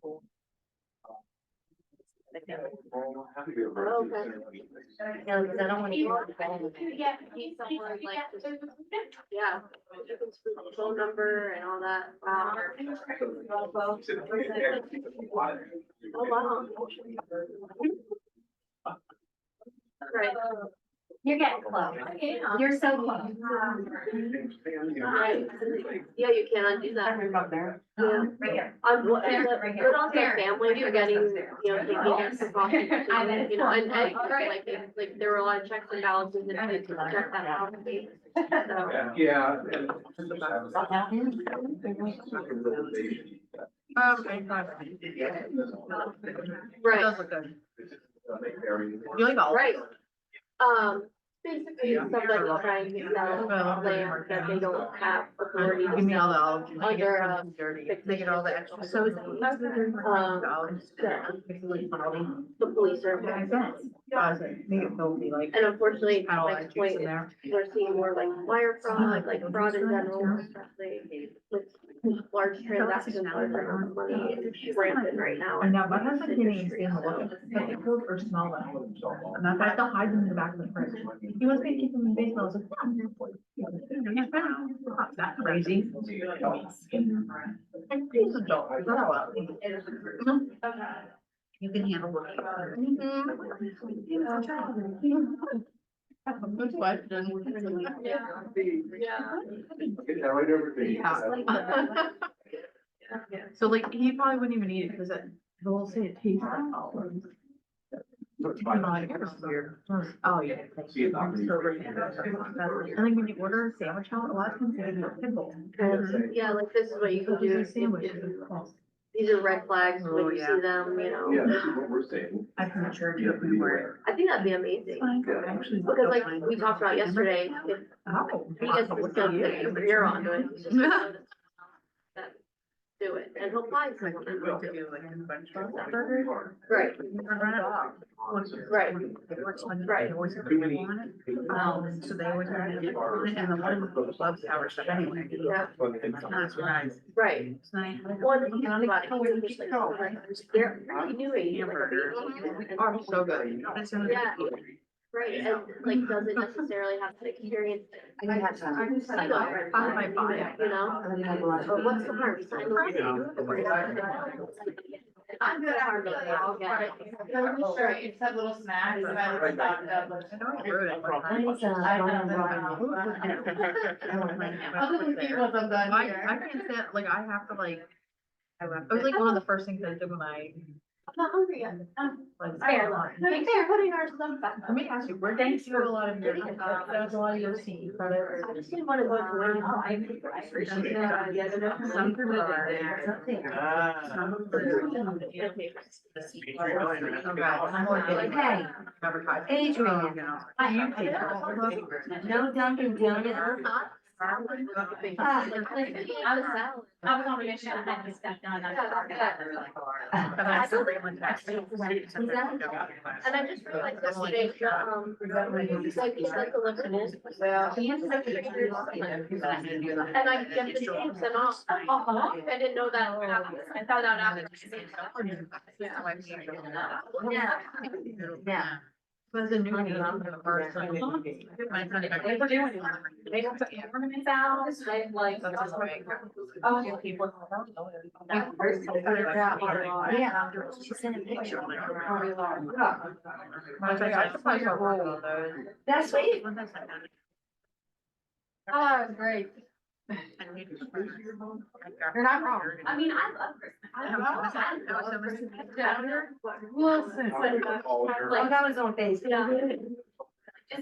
Oh, okay. Yeah, because I don't want to go to bed. Yeah, he's somewhere like, yeah, you can speak the phone number and all that. Oh, wow. Right. You're getting close. You're so close. Right. Yeah, you can undo that. Yeah. Right here. Good on the family for getting, you know, taking extra precautions, you know, and like there were a lot of checks and balances and to check that out. So. Yeah. Right. Does look good. You like all? Right. Basically somebody trying to sell land that they don't have authority to Give me all the sell olives. under, Dirty. Make it all the extra. So it's. the police are. Make it filthy, like. And unfortunately, Add all at that this juice point, in there. we're seeing more like wire fraud, like fraud in general, especially with large transactions, large amounts of money, it's rampant right now. I know, my husband can't even stand the look of it, like it feels or smell that. And I have to hide them in the back of the fridge. He wants me to keep them in the basement, I was like, yeah. That's crazy. He's an adult, he's not allowed. You can handle it. Good question. Yeah. So like, he probably wouldn't even eat it, because he'll say it tastes like olives. Weird. Oh, yeah. I think when you order a sandwich out, a lot of times they give you a pickle. Yeah, like this is what you can do. These are red flags when you see them, you know. Yeah, this is what we're saying. I can sure do it more. I think that'd be amazing. Because like we talked about yesterday, if he gets the stuff that you're onto it, he's just gonna do it, and he'll find someone. Right. Right. Right. So they always have it, and the one loves our stuff anyway. Yeah. That's nice. Right. It's nice. One, he talked about it, he was just like, oh, like, they're pretty new age. Hamburger. Oh, so good. Yeah. Right, and like, doesn't necessarily have to experience it. You know, or what's the harm? Sign the. I'm gonna harm it, I'll get it. Sure, it's that little snack. I can't stand, like, I have to like, it was like one of the first things I did when I. I'm not hungry yet. Thanks for putting our stuff back. Let me ask you, where do you do a lot of your, there's a lot of your scene, but I just didn't wanna go to work. I appreciate that. some people are. Okay. Adrian. No Dunkin' Donuts. I was on a mission, I had to step down. And I just realized yesterday, he's like delivered it. Well. And I get the tapes and all, I didn't know that, I found out after. Yeah. Yeah. Was a new name for the first time. They were doing, they got the ornaments out, they like. Oh, people. Yeah. She sent a picture. That's sweet. Oh, great. You're not wrong. I mean, I love Wilson. Like that was on Facebook.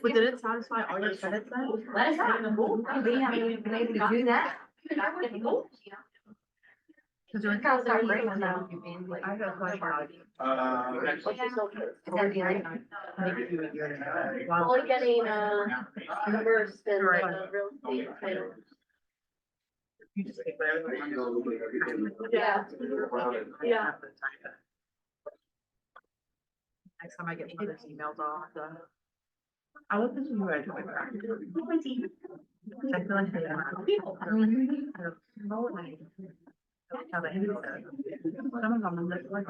But did it satisfy all your credits then? Let us know. We haven't even been able to do that. Cause you're. How's our break now? I got a question. Only getting, immersed in real estate title. You just take whatever. Yeah. Yeah. Next time I get one of those emails off, I look into you guys. I feel like they are. how they handle it. Some of them, like,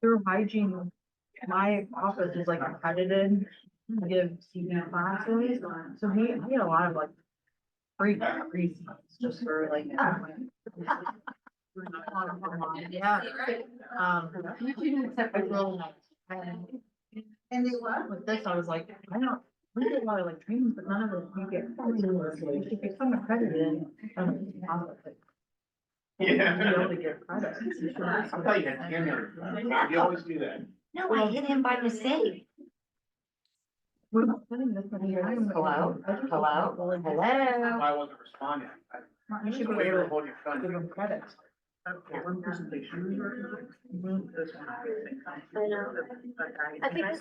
through hygiene, my office is like accredited to give CB classes, so we get a lot of like free just for like. Yeah. It's really nice. And they what? With this, I was like, we did a lot of like trainings, but none of them you get. If you become accredited, Yeah. you're able to get credit. I thought you had camera. You always do that. No, I hit him by mistake. We're not putting this in here. Hello? Hello? Hello? I wasn't responding. You should be Wait, able to hold your phone. give them credit. One presentation. I know. I think it was,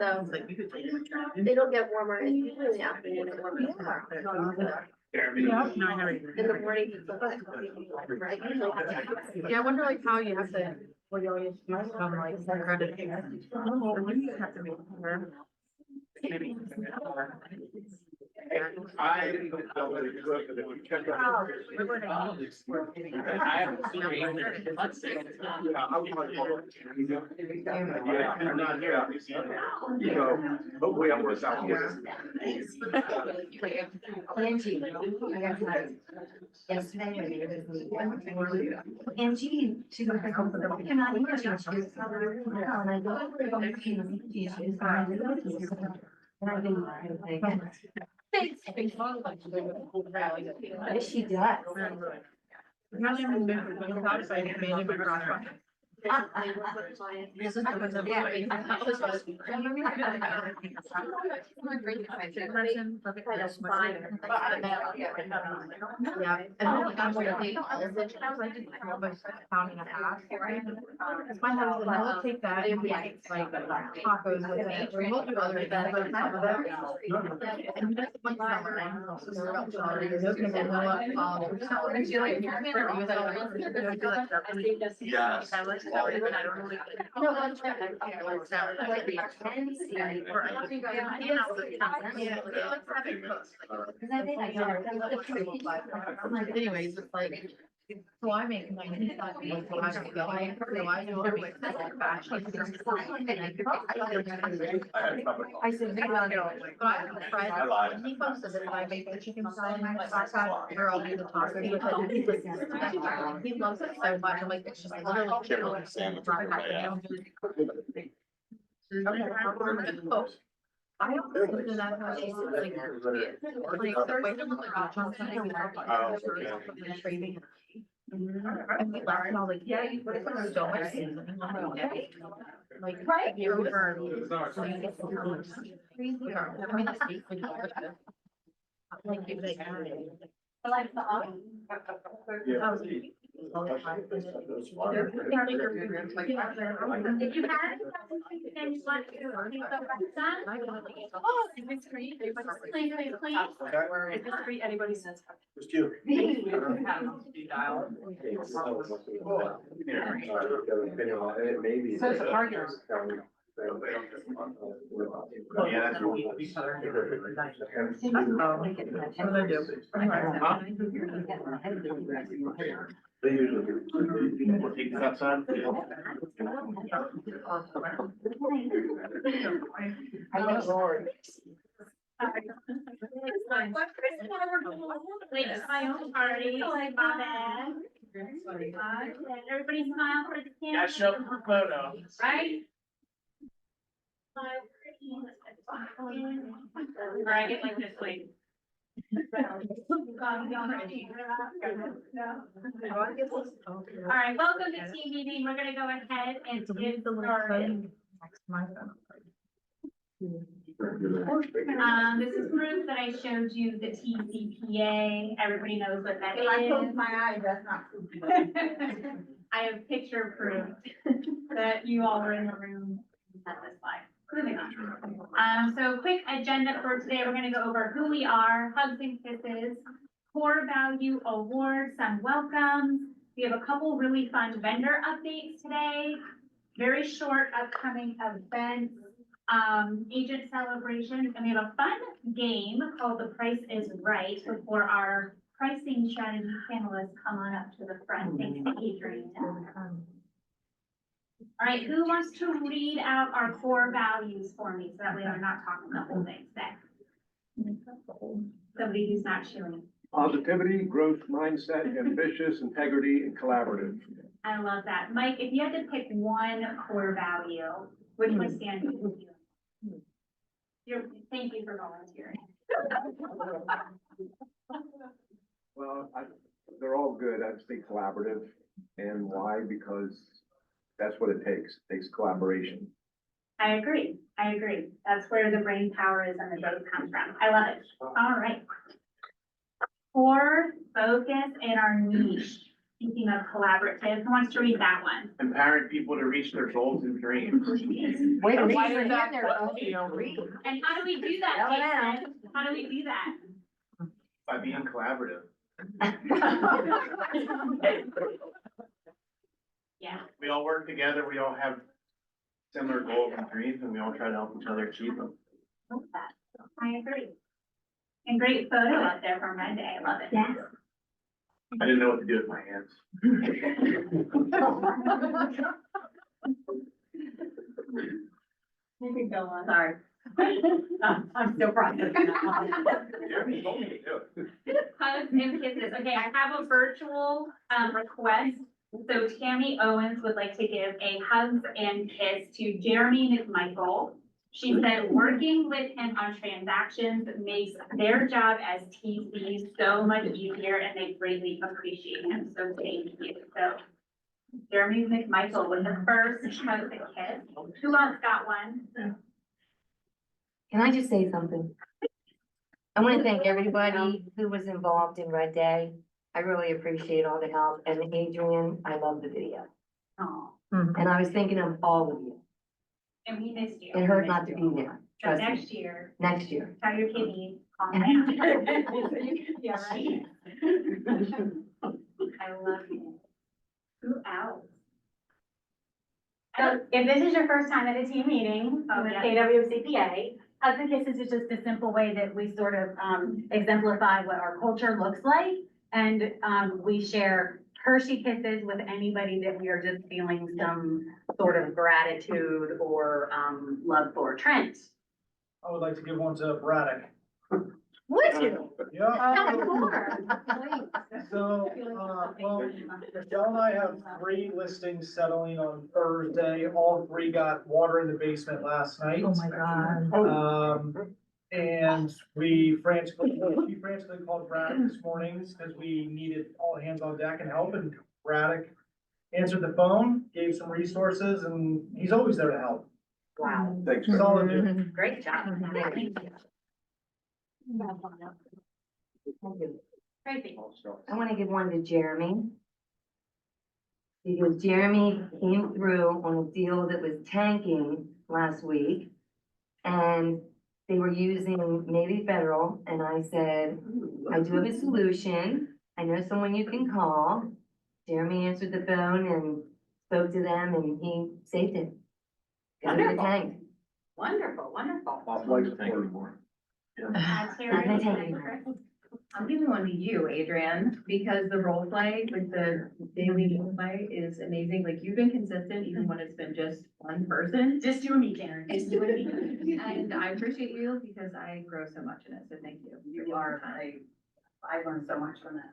so they don't get warmer, it's usually in the afternoon. It warms up. Yeah. No, I never. In the morning, it's like usually. Yeah, I wonder like how you have to, well, you always use some like credit. You have to be aware. I check out. I haven't seen it. Let's see. Yeah, I'm not here. You know, hopefully I'm more south. Angie, yesterday. Angie, she goes, can I hear you? She was, and I go, she's fine. And I didn't. Yes, she does. Really remember, when I thought if I had made it across. Yeah, and then like I'm like, I did almost a pound and a half. Cause my husband, he'll take that and like tacos with it, or we'll do other things, but some of them. And he doesn't like summer, and he's also scared about sorry, he'll take a little, Yes. No, that's right. Anyways, it's like, so I make mine. So I do it with batch. I said, but I have a friend, he posted that if I make the chicken salad, or I'll do the tacos with it. He loves it so much, I'm like, it's just literally. I don't listen to that, how she's like, the way to look like a chunk something we talk about the trading. And we laughed and I was like, yeah, you put so much seasoning on my day. Like, right, you're over. We are, I mean, the steak, like, it was like, I was like, all the time. If you had, then you want to, oh, if it's free, if it's free, anybody says. Just you. So it's a target. Yeah, that's what What do I do? they usually do. We'll take this outside. Wait, it's my own party, like my bad. Everybody smile for the camera. Yeah, show them a photo. Right? Or I get like this way. All right, welcome to team meeting. We're gonna go ahead and get started. This is proof that I showed you the TCPA. Everybody knows what that is. my eye, that's not. I have picture proof that you all were in the room at this slide. Moving on. So quick agenda for today. We're gonna go over who we are, hugs and kisses, core value awards, some welcomes. We have a couple really fun vendor updates today. Very short upcoming events. agent celebration, and we have a fun game called The Price is Right before our pricing strategy panelists come on up to the front. Thanks to Adrian. All right, who wants to read out our core values for me, so that way I'm not talking the whole thing today? Somebody who's not chewing. Positivity, growth mindset, ambitious, integrity, and collaborative. I love that. Mike, if you had to pick one core value, which would stand out to you? Thank you for volunteering. Well, they're all good. I'd say collaborative. And why? Because that's what it takes. It takes collaboration. I agree. That's where the brain power is and the growth comes from. I love it. All right. Core, focus, and our niche. Speaking of collaborative, who wants to read that one? Empowering people to reach their goals and dreams. Wait, Why read is that there, read. And how do we do that, Spell it out. Jason? How do we do that? By being collaborative. Yeah, We all work together, we all have similar goals and dreams, and we all try to help each other achieve them. love that. I agree. And great photo up there from Monday. I love it. Yes. I didn't know what to do with my hands. You can go on. Sorry. I'm still processing that. Jeremy told me to do it. Hugs and kisses. Okay, I have a virtual request. So Tammy Owens would like to give a hugs and kiss to Jeremy McMichael. She said working with him on transactions makes their job as TCs so much easier and they greatly appreciate him. So thank you. So Jeremy McMichael with the first hugs and kiss. Who else got one? Can I just say something? I want to thank everybody who was involved in Red Day. I really appreciate all the help. And Adrian, I love the video. Oh, And I was thinking of all of you. and we missed you. It hurt not to be there. So Trust next me. year, Next year. tell your kidneys, calm down. Yeah, right. I love you. Who else? So if this is your first time at a team meeting Oh, with yeah. KWCPA, Hugs and Kisses is just a simple way that we sort of exemplify what our culture looks like. And we share Hershey kisses with anybody that we are just feeling some sort of gratitude or love for. Trent. I would like to give one to Braddock. Would you? Yeah. More. So, well, Michelle and I have 3 listings settling on Thursday. All 3 got water in the basement last night. Oh my God. And she frantically called Braddock this morning because we needed all hands on deck and help, and Braddock answered the phone, gave some resources, and he's always there to help. Wow, Thanks. Solid dude. great job. Thank you. Crazy. I want to give one to Jeremy. Because Jeremy came through on a deal that was tanking last week. And they were using Navy Federal, and I said, I do have a solution. I know someone you can call. Jeremy answered the phone and spoke to them, and he saved it. Got it Wonderful. tanked. Wonderful, wonderful. Off life support. Terry. I'm giving one to you, Adrian, because the role play, like the daily role play is amazing. Like you've been consistent even when it's been just one person. Just you and me, Karen. Just you and me. And I appreciate you because I grow so much in it. So thank you. You are, I learned so much from that.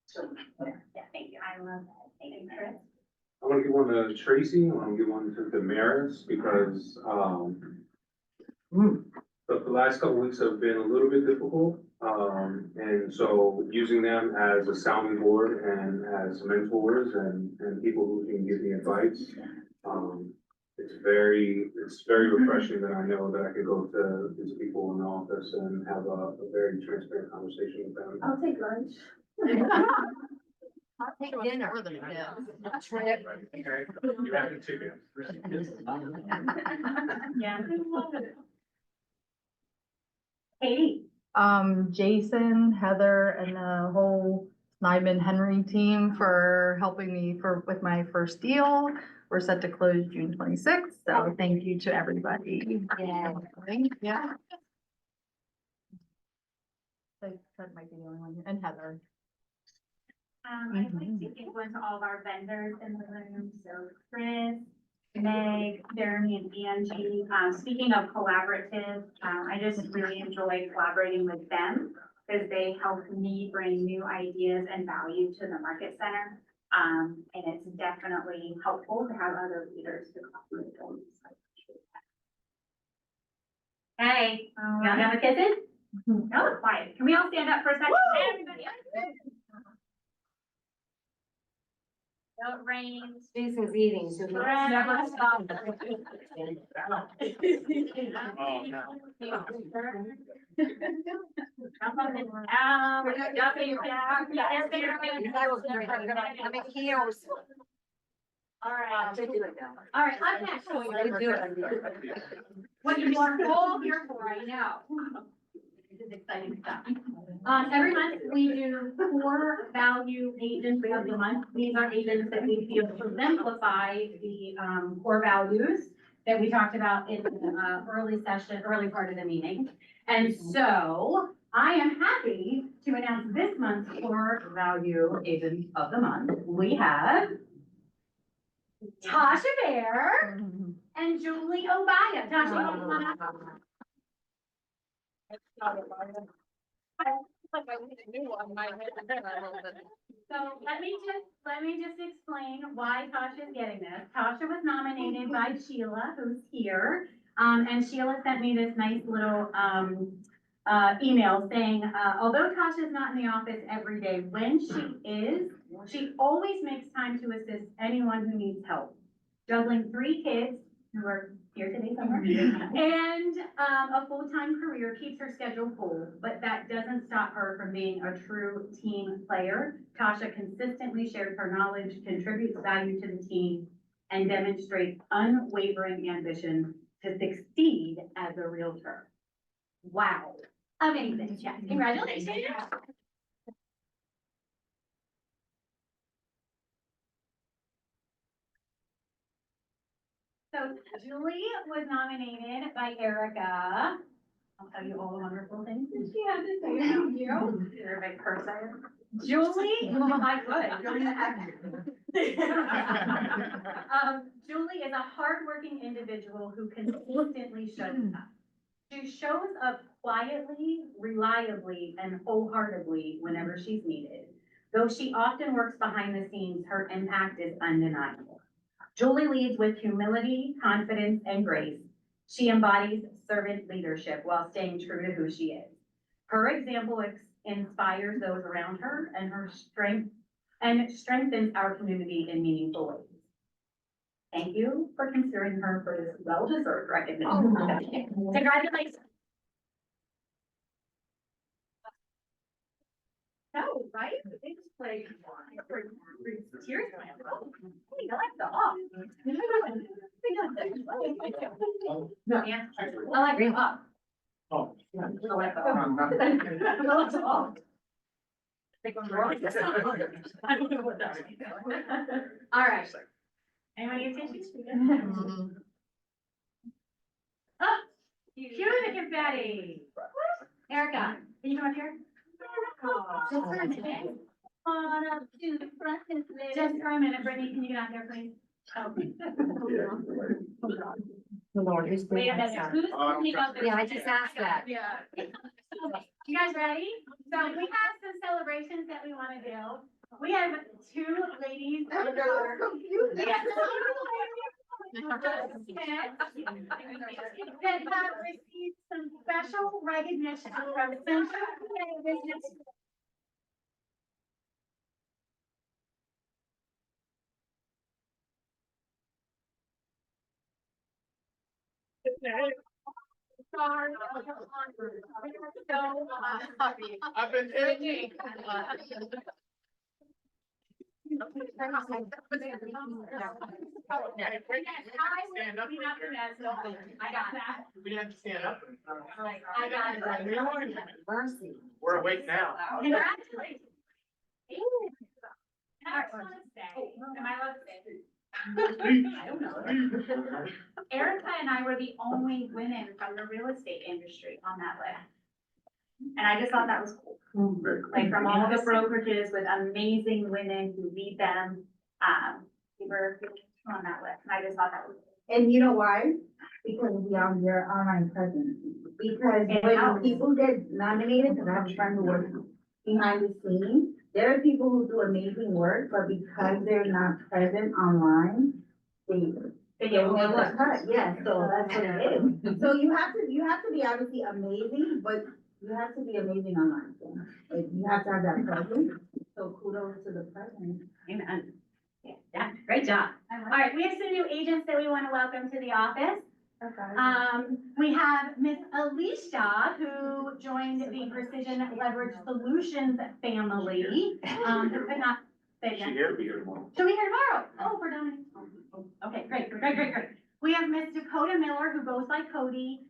So, Yeah, thank you. I love that. Thank you, Chris. I want to give one to Tracy, I want to give one to Damaris, because, the last couple weeks have been a little bit difficult. And so using them as a sounding board and as mentors and people who can give me advice, it's very refreshing that I know that I can go to these people in the office and have a very transparent conversation with them. I'll take lunch. I'll take dinner. You have to too. Yeah. Katie. Jason, Heather, and the whole Nyman Henry team for helping me with my first deal. We're set to close June 26th, so thank you to everybody. Yeah. Yeah. That might be the only one, and Heather. I'd like to influence all of our vendors in the room, so Chris, Meg, Jeremy, and Angie. Speaking of collaborative, I just really enjoy collaborating with them because they help me bring new ideas and value to the market center. And it's definitely helpful to have other leaders to collaborate with. Hey, y'all have a kisses? No, quiet. Can we all stand up for a second? Everybody. Don't rain. Jason's eating, so. Never stop. Oh, no. Jump up and down. We're jumping down. Yeah, I'm in heels. all right. Do it now. All right, up next. What you are all here for, I know. This is exciting stuff. Every month we do 4 value agents of the month. These are agents that we feel exemplify the core values that we talked about in the early part of the meeting. And so I am happy to announce this month's core value agent of the month. We have Tasha Bear and Julie Obaya. Tasha, you wanna come on up? So let me just explain why Tasha's getting this. Tasha was nominated by Sheila, who's here. And Sheila sent me this nice little, email saying, although Tasha's not in the office every day, when she is, she always makes time to assist anyone who needs help. Juggling 3 kids who are here today somewhere, and a full-time career keeps her schedule full, but that doesn't stop her from being a true team player. Tasha consistently shares her knowledge, contributes value to the team, and demonstrates unwavering ambition to succeed as a realtor. Wow, amazing, yes, congratulations. So Julie was nominated by Erica. I'll tell you all the wonderful things that she had to say about you. You're a big person. Julie, I could. Julie is a hardworking individual who consistently shows up. She shows up quietly, reliably, and wholeheartedly whenever she's needed. Though she often works behind the scenes, her impact is undeniable. Julie leads with humility, confidence, and grace. She embodies servant leadership while staying true to who she is. Her example inspires those around her, and her strength strengthens our community in meaningful ways. Thank you for considering her for this well-deserved recognition. Congratulations. No, right? It's like, tears. Hey, I like the up. No, yeah, I like the up. Oh. I like the up. I like the up. I don't know what that is. All right. Anyone need tissues? Oh, cue the confetti. Erica, can you come up here? Just for a minute. On up to the front. Just for a minute, Brittany, can you get out there, please? Oh. The Lord is. Wait a minute, who's coming up there? Yeah, I just asked that. Yeah. You guys ready? So we have some celebrations that we want to do. We have 2 ladies. We have 2 ladies that have received some special recognition from Central Business. I've been thinking. Stand up. I got that. We didn't have to stand up. I got it. Mercy. We're awake now. Congratulations. I just wanna say, am I allowed to say? I don't know. Erica and I were the only women from the real estate industry on that list. And I just thought that was cool. Like from all the brokerages with amazing women who lead them, we were on that list. And I just thought that was. And you know why? Because we are your online presence. Because It when helps. people get nominated, because I have a friend who works behind the scenes, there are people who do amazing work, but because they're not present online, they They don't get make the overlooked. cut. Yes, so that's what it is. So you have to be obviously amazing, but you have to be amazing online. So, like, you have to have that presence. So kudos to the presence. Amen. Yeah, great job. All right, we have some new agents that we want to welcome to the office. We have Miss Alicia, who joined the Precision Leverage Solutions family. Who could not say She again. here, be here tomorrow. She'll be here tomorrow. Oh, for Dominic. Okay, great. We have Miss Dakota Miller, who goes by Cody.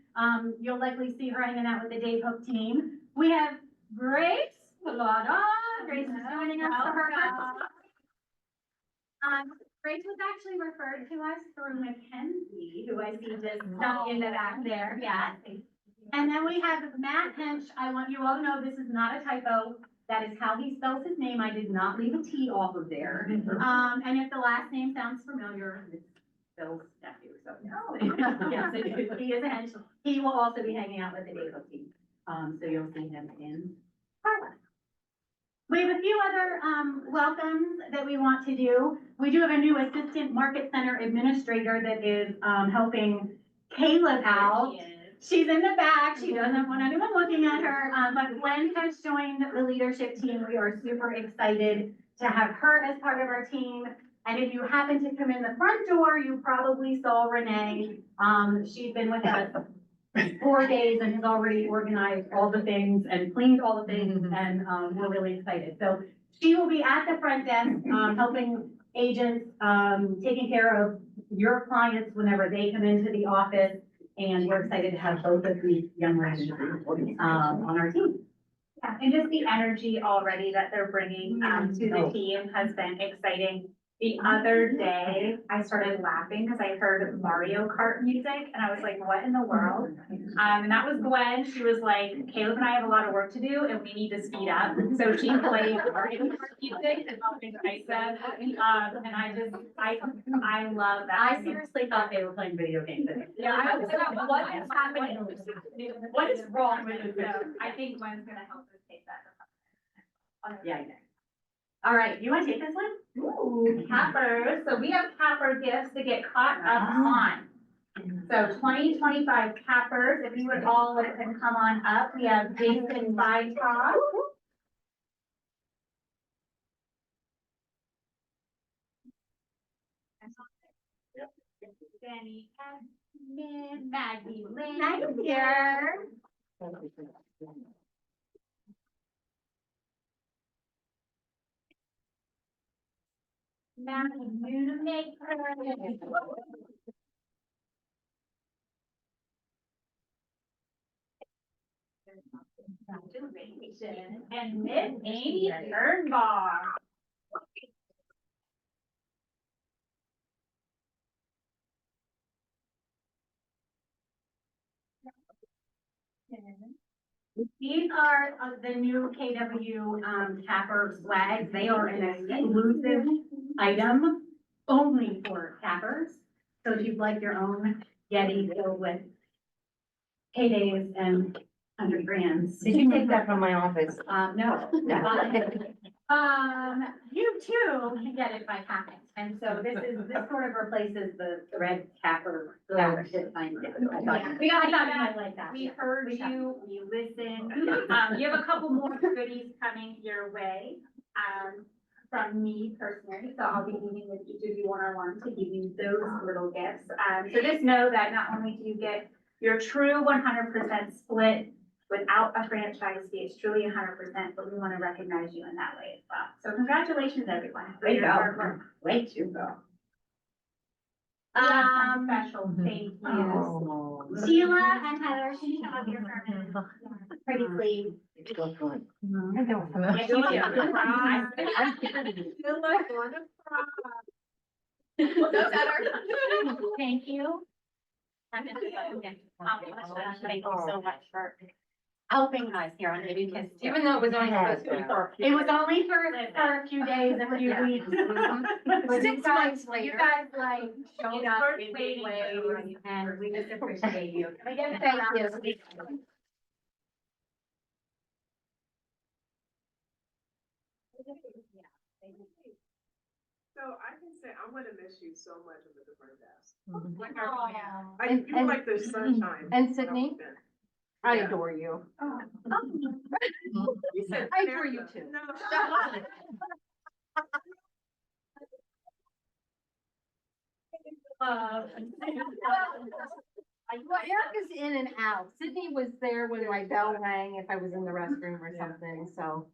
You'll likely see her hanging out with the Dave Hook team. We have Grace Pilata. Grace is joining us for her. Grace was actually referred to us through Mackenzie, who I see just stuck in the back there. Yeah. And then we have Matt Hench. I want you all to know this is not a typo. That is how he spells his name. I did not leave a T off of there. And if the last name sounds familiar, it's Phil's nephew, so. Yes, he is a Hench. He will also be hanging out with the Dave Hook team. So you'll see him in Carla. We have a few other welcomes that we want to do. We do have a new assistant market center administrator that is helping Caleb out. She's in the back. She doesn't want anyone looking at her, but Gwen has joined the leadership team. We are super excited to have her as part of our team. And if you happen to come in the front door, you probably saw Renee. She's been with us 4 days and has already organized all the things and cleaned all the things, and we're really excited. So she will be at the front desk, helping agents, taking care of your clients whenever they come into the office. And we're excited to have both of these young ladies on our team. Yeah, and just the energy already that they're bringing to the team has been exciting. The other day, I started laughing because I heard Mario Kart music and I was like, what in the world? And that was Gwen. She was like, Caleb and I have a lot of work to do and we need to speed up. So she played Mario Kart music and I said, and I love that. I seriously thought they were playing video games. Yeah, I was like, what is happening? What is wrong with it? So I think Gwen's gonna help us take that. Yeah, exactly. All right, you want to take this one? Ooh, cappers. So we have capper gifts to get caught up on. So 2025 cappers, if you would all let them come on up. We have Jason Bytog. Danny Edmund, Maggie Lynn. Nice here. Maggie Nunemaker. Congratulations. And Miss Amy Birnbaum. These are the new KW capper swags. They are an exclusive item only for cappers. So if you'd like your own Yeti filled with K-Days and 100 grands. Did you take that from my office? No. You too can get it by packet. And so this sort of replaces the red capper. Yeah, I thought you might like that. We heard you, we listened. You have a couple more goodies coming your way, from me personally. So I'll be meeting with each of you one-on-one to give you those little gifts. So just know that not only do you get your true 100% split without a franchise fee, it's truly 100%, but we want to recognize you in that way as well. So congratulations, everyone. for your hard work. Way to go. We have some special thank yous. Oh. Sheila and Heather, can you come up here for a minute? Pretty please. I don't know. I feel like I'm gonna cry. Thank you. Thank you so much for helping us here on Baby Kids. Even though it was only supposed to be for. It was only for a few days, a few Yeah. weeks. But 6 months you later. guys like showed up in big ways and we just appreciate you. Can we get a round of applause? So I can say, I'm gonna miss you so much on the different desk. Aw. I feel like there's sunshine. And Sydney? I Yeah. adore you. You said I adore you too. No. Well, Erica's in and out. Sydney was there when my bell rang if I was in the restroom or something, so.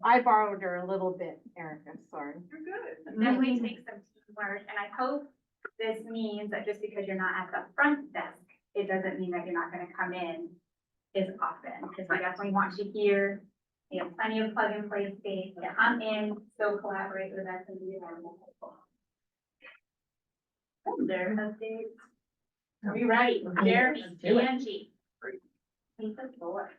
I borrowed her a little bit, Erica, sorry. You're good. Definitely take some teamwork, and I hope this means that just because you're not at the front desk, it doesn't mean that you're not gonna come in as often, because we definitely want you here. We have plenty of plug and play space, to come in, still collaborate with us and be available. There, updates. Are we ready? Jeremy, Angie. Take the floor.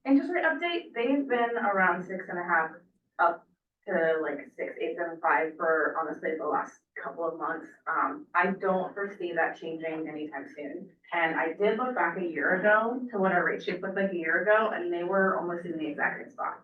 Interest rate update, they've been around 6.5 up to like 6, 8.75 for honestly the last couple of months. I don't foresee that changing anytime soon. And I did look back a year ago to what our rate sheet looked like a year ago, and they were almost in the exact same spot.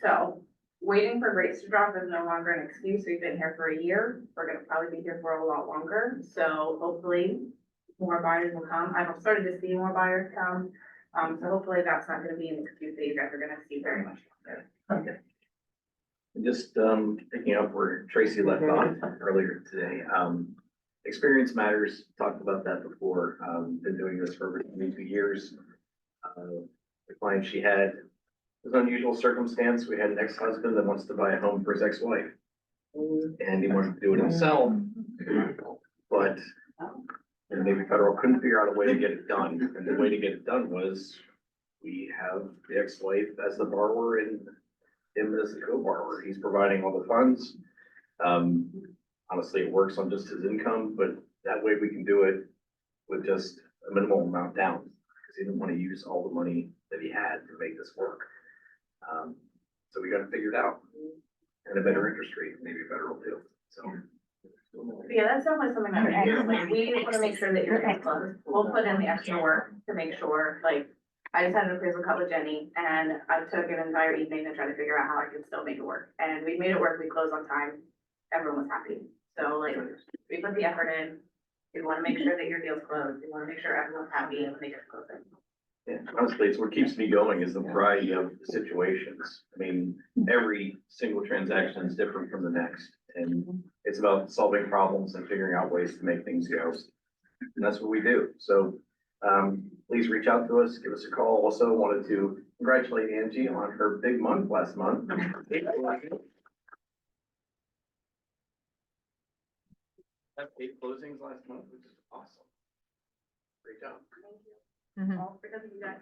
So waiting for rates to drop is no longer an excuse. We've been here for a year. We're gonna probably be here for a lot longer. So hopefully more buyers will come. I've started to see more buyers come. So hopefully that's not gonna be an excuse that you guys are gonna see very much longer. Just, picking up where Tracy left off earlier today, experience matters, talked about that before, been doing this for over 22 years. The client she had was an unusual circumstance, we had an ex-husband that wants to buy a home for his ex-wife. And he wanted to do it himself, but maybe federal couldn't figure out a way to get it done, and the way to get it done was we have the ex-wife as the borrower and him as the co-borrower. He's providing all the funds. Honestly, it works on just his income, but that way we can do it with just a minimal amount down, because he didn't want to use all the money that he had to make this work. So we got to figure it out, and a better interest rate, maybe federal too, so. Yeah, that's definitely something that we do. Like, we wanna make sure that you're close. We'll put in the extra work to make sure, like, I just had an appraisal cut with Jenny, and I took an entire evening to try to figure out how I could still make it work. And we made it work, we closed on time, everyone was happy. So like, we put the effort in, we wanna make sure that your deal's closed, we wanna make sure everyone's happy and make it closing. Yeah, honestly, it's what keeps me going is the variety of situations. I mean, every single transaction is different from the next. And it's about solving problems and figuring out ways to make things go. And that's what we do. So, please reach out to us, give us a call. Also wanted to congratulate Angie on her big month last month. Have 8 closings last month, which is awesome. Great job. All because of you guys.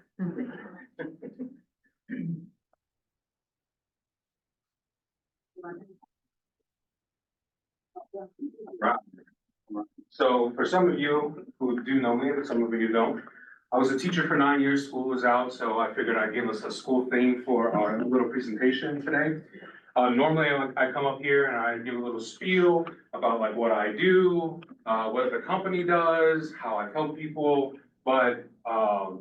Right. So for some of you who do know me, but some of you don't, I was a teacher for 9 years, school was out, so I figured I'd give us a school theme for our little presentation today. Normally I come up here and I give a little spiel about like what I do, what the company does, how I help people, but a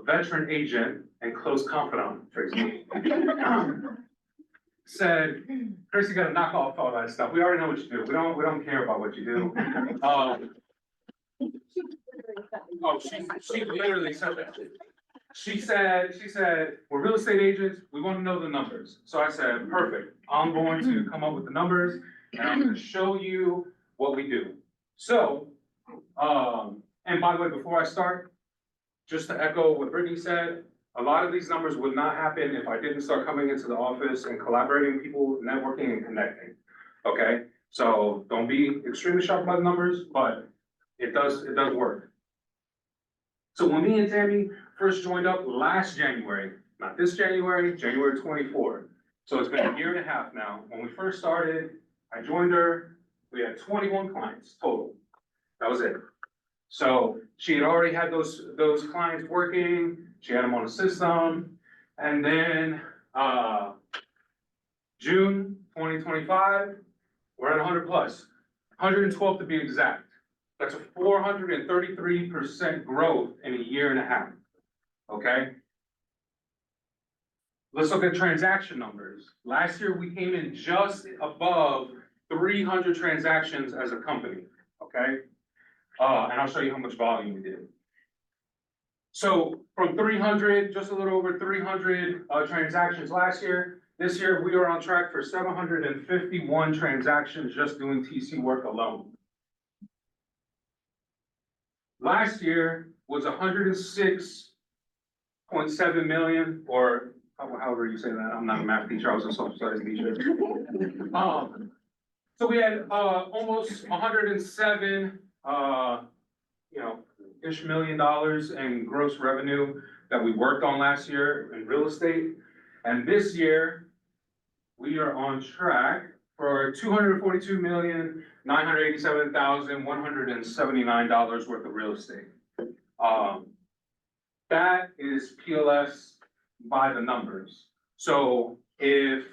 veteran agent and close confidant, Tracy, said, Chris, you gotta knock off all that stuff. We already know what you do. We don't care about what you do. She literally said that. She said, we're real estate agents. We want to know the numbers. So I said, perfect. I'm going to come up with the numbers and I'm going to show you what we do. So, and by the way, before I start, just to echo what Brittany said, a lot of these numbers would not happen if I didn't start coming into the office and collaborating with people, networking and connecting. Okay, so don't be extremely shocked by the numbers, but it does work. So when me and Tammy first joined up last January, not this January, January 24th. So it's been a year and a half now. When we first started, I joined her, we had 21 clients total. That was it. So she had already had those clients working, she had them on the system, and then, June 2025, we're at 100 plus, 112 to be exact. That's a 433% growth in a year and a half, okay? Let's look at transaction numbers. Last year, we came in just above 300 transactions as a company, okay? And I'll show you how much volume we did. So from 300, just a little over 300 transactions last year, this year we are on track for 751 transactions just doing TC work alone. Last year was 106.7 million, or however you say that. I'm not a math teacher, I was a social studies teacher. So we had almost 107 ish $1 million in gross revenue that we worked on last year in real estate. And this year, we are on track for $242,987,179 worth of real estate. That is PLS by the numbers. So if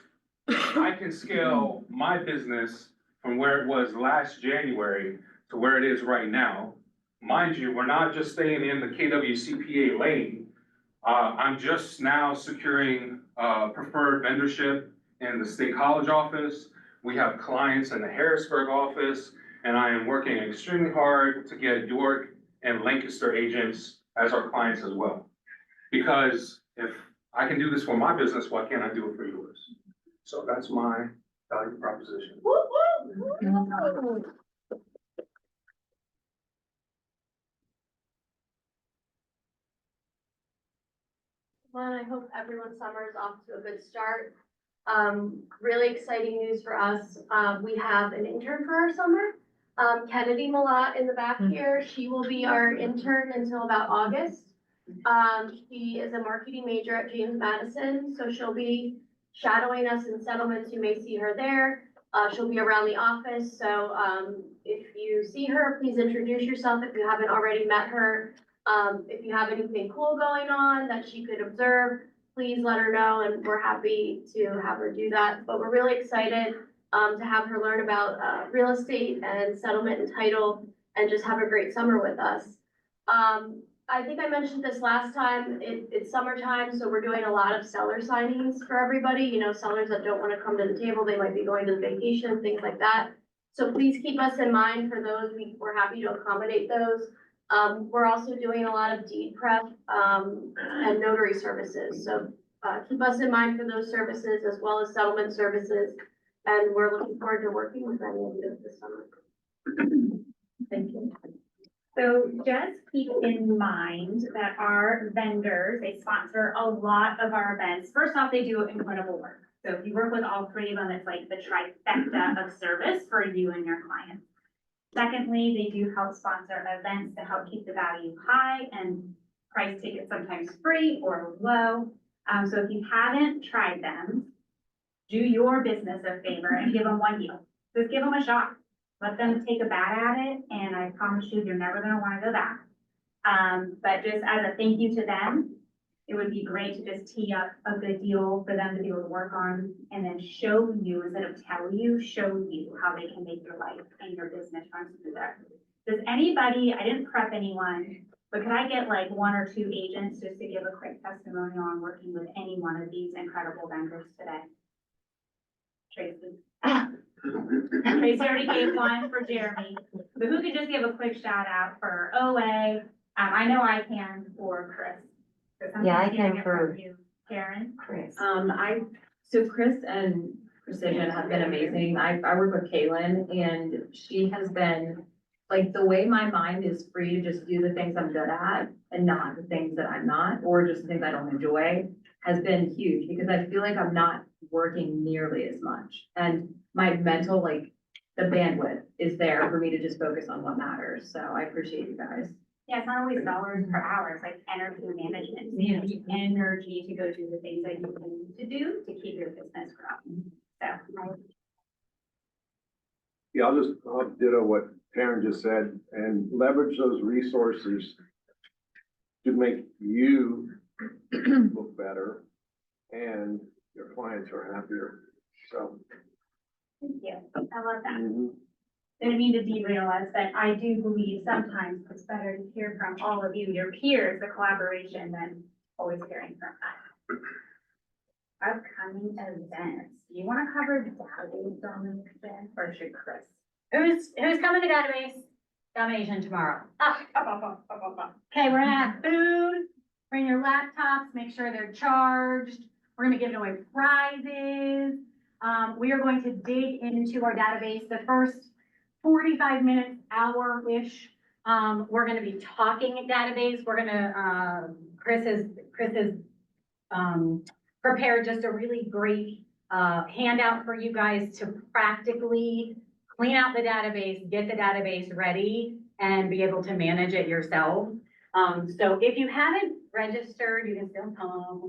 I can scale my business from where it was last January to where it is right now, mind you, we're not just staying in the KWCPA lane. I'm just now securing preferred vendorship in the State College office. We have clients in the Harrisburg office, and I am working extremely hard to get York and Lancaster agents as our clients as well. Because if I can do this for my business, why can't I do it for yours? So that's my value proposition. Well, I hope everyone's summer is off to a good start. Really exciting news for us. We have an intern for our summer. Kennedy Malat in the back here. She will be our intern until about August. She is a marketing major at James Madison, so she'll be shadowing us in settlements. You may see her there. She'll be around the office, so if you see her, please introduce yourself if you haven't already met her. If you have anything cool going on that she could observe, please let her know, and we're happy to have her do that. But we're really excited to have her learn about real estate and settlement and title, and just have a great summer with us. I think I mentioned this last time, it's summertime, so we're doing a lot of seller signings for everybody. You know, sellers that don't want to come to the table, they might be going to vacation, things like that. So please keep us in mind for those. We're happy to accommodate those. We're also doing a lot of deed prep and notary services. So keep us in mind for those services as well as settlement services. And we're looking forward to working with any of you this summer. Thank you. So just keep in mind that our vendors, they sponsor a lot of our events. First off, they do incredible work. So if you work with all three of them, it's like the trifecta of service for you and your clients. Secondly, they do help sponsor events to help keep the value high and price tickets sometimes free or low. So if you haven't tried them, do your business a favor and give them one deal. Just give them a shot. Let them take a bat at it, and I promise you, you're never gonna wanna go back. But just as a thank you to them, it would be great to just tee up a good deal for them to be able to work on, and then show you, instead of tell you, show you how they can make your life and your business run smoother. Does anybody, I didn't prep anyone, but could I get like 1 or 2 agents just to give a quick testimonial on working with any one of these incredible vendors today? Tracy. Tracy already gave one for Jeremy, but who could just give a quick shout out for OA? I know I can, for Chris. Yeah, I can for you, Karen. Chris. So Chris and Precision have been amazing. I work with Kaylin, and she has been, like, the way my mind is free to just do the things I'm good at and not the things that I'm not, or just the things I don't enjoy, has been huge, because I feel like I'm not working nearly as much. And my mental, like, the bandwidth is there for me to just focus on what matters. So I appreciate you guys. Yeah, it's not always dollars per hour, it's like energy management, so you have the energy to go do the things that you need to do to keep your business growing. So, Yeah, I'll ditto what Karen just said and leverage those resources to make you look better and your clients are happier, so. thank you, I love that. mhm. Didn't mean to derail us, but I do believe sometimes it's better to hear from all of you, your peers, the collaboration, than always hearing from us. Upcoming events, do you wanna cover the database on this again, or should Chris? Who's coming to database domination tomorrow? Okay, we're gonna have food, bring your laptops, make sure they're charged, we're gonna be giving away prizes. We are going to dig into our database, the first 45 minutes, hour-ish. We're gonna be talking database, we're gonna, Chris has prepared just a really great, handout for you guys to practically clean out the database, get the database ready, and be able to manage it yourself. So if you haven't registered, you can still come.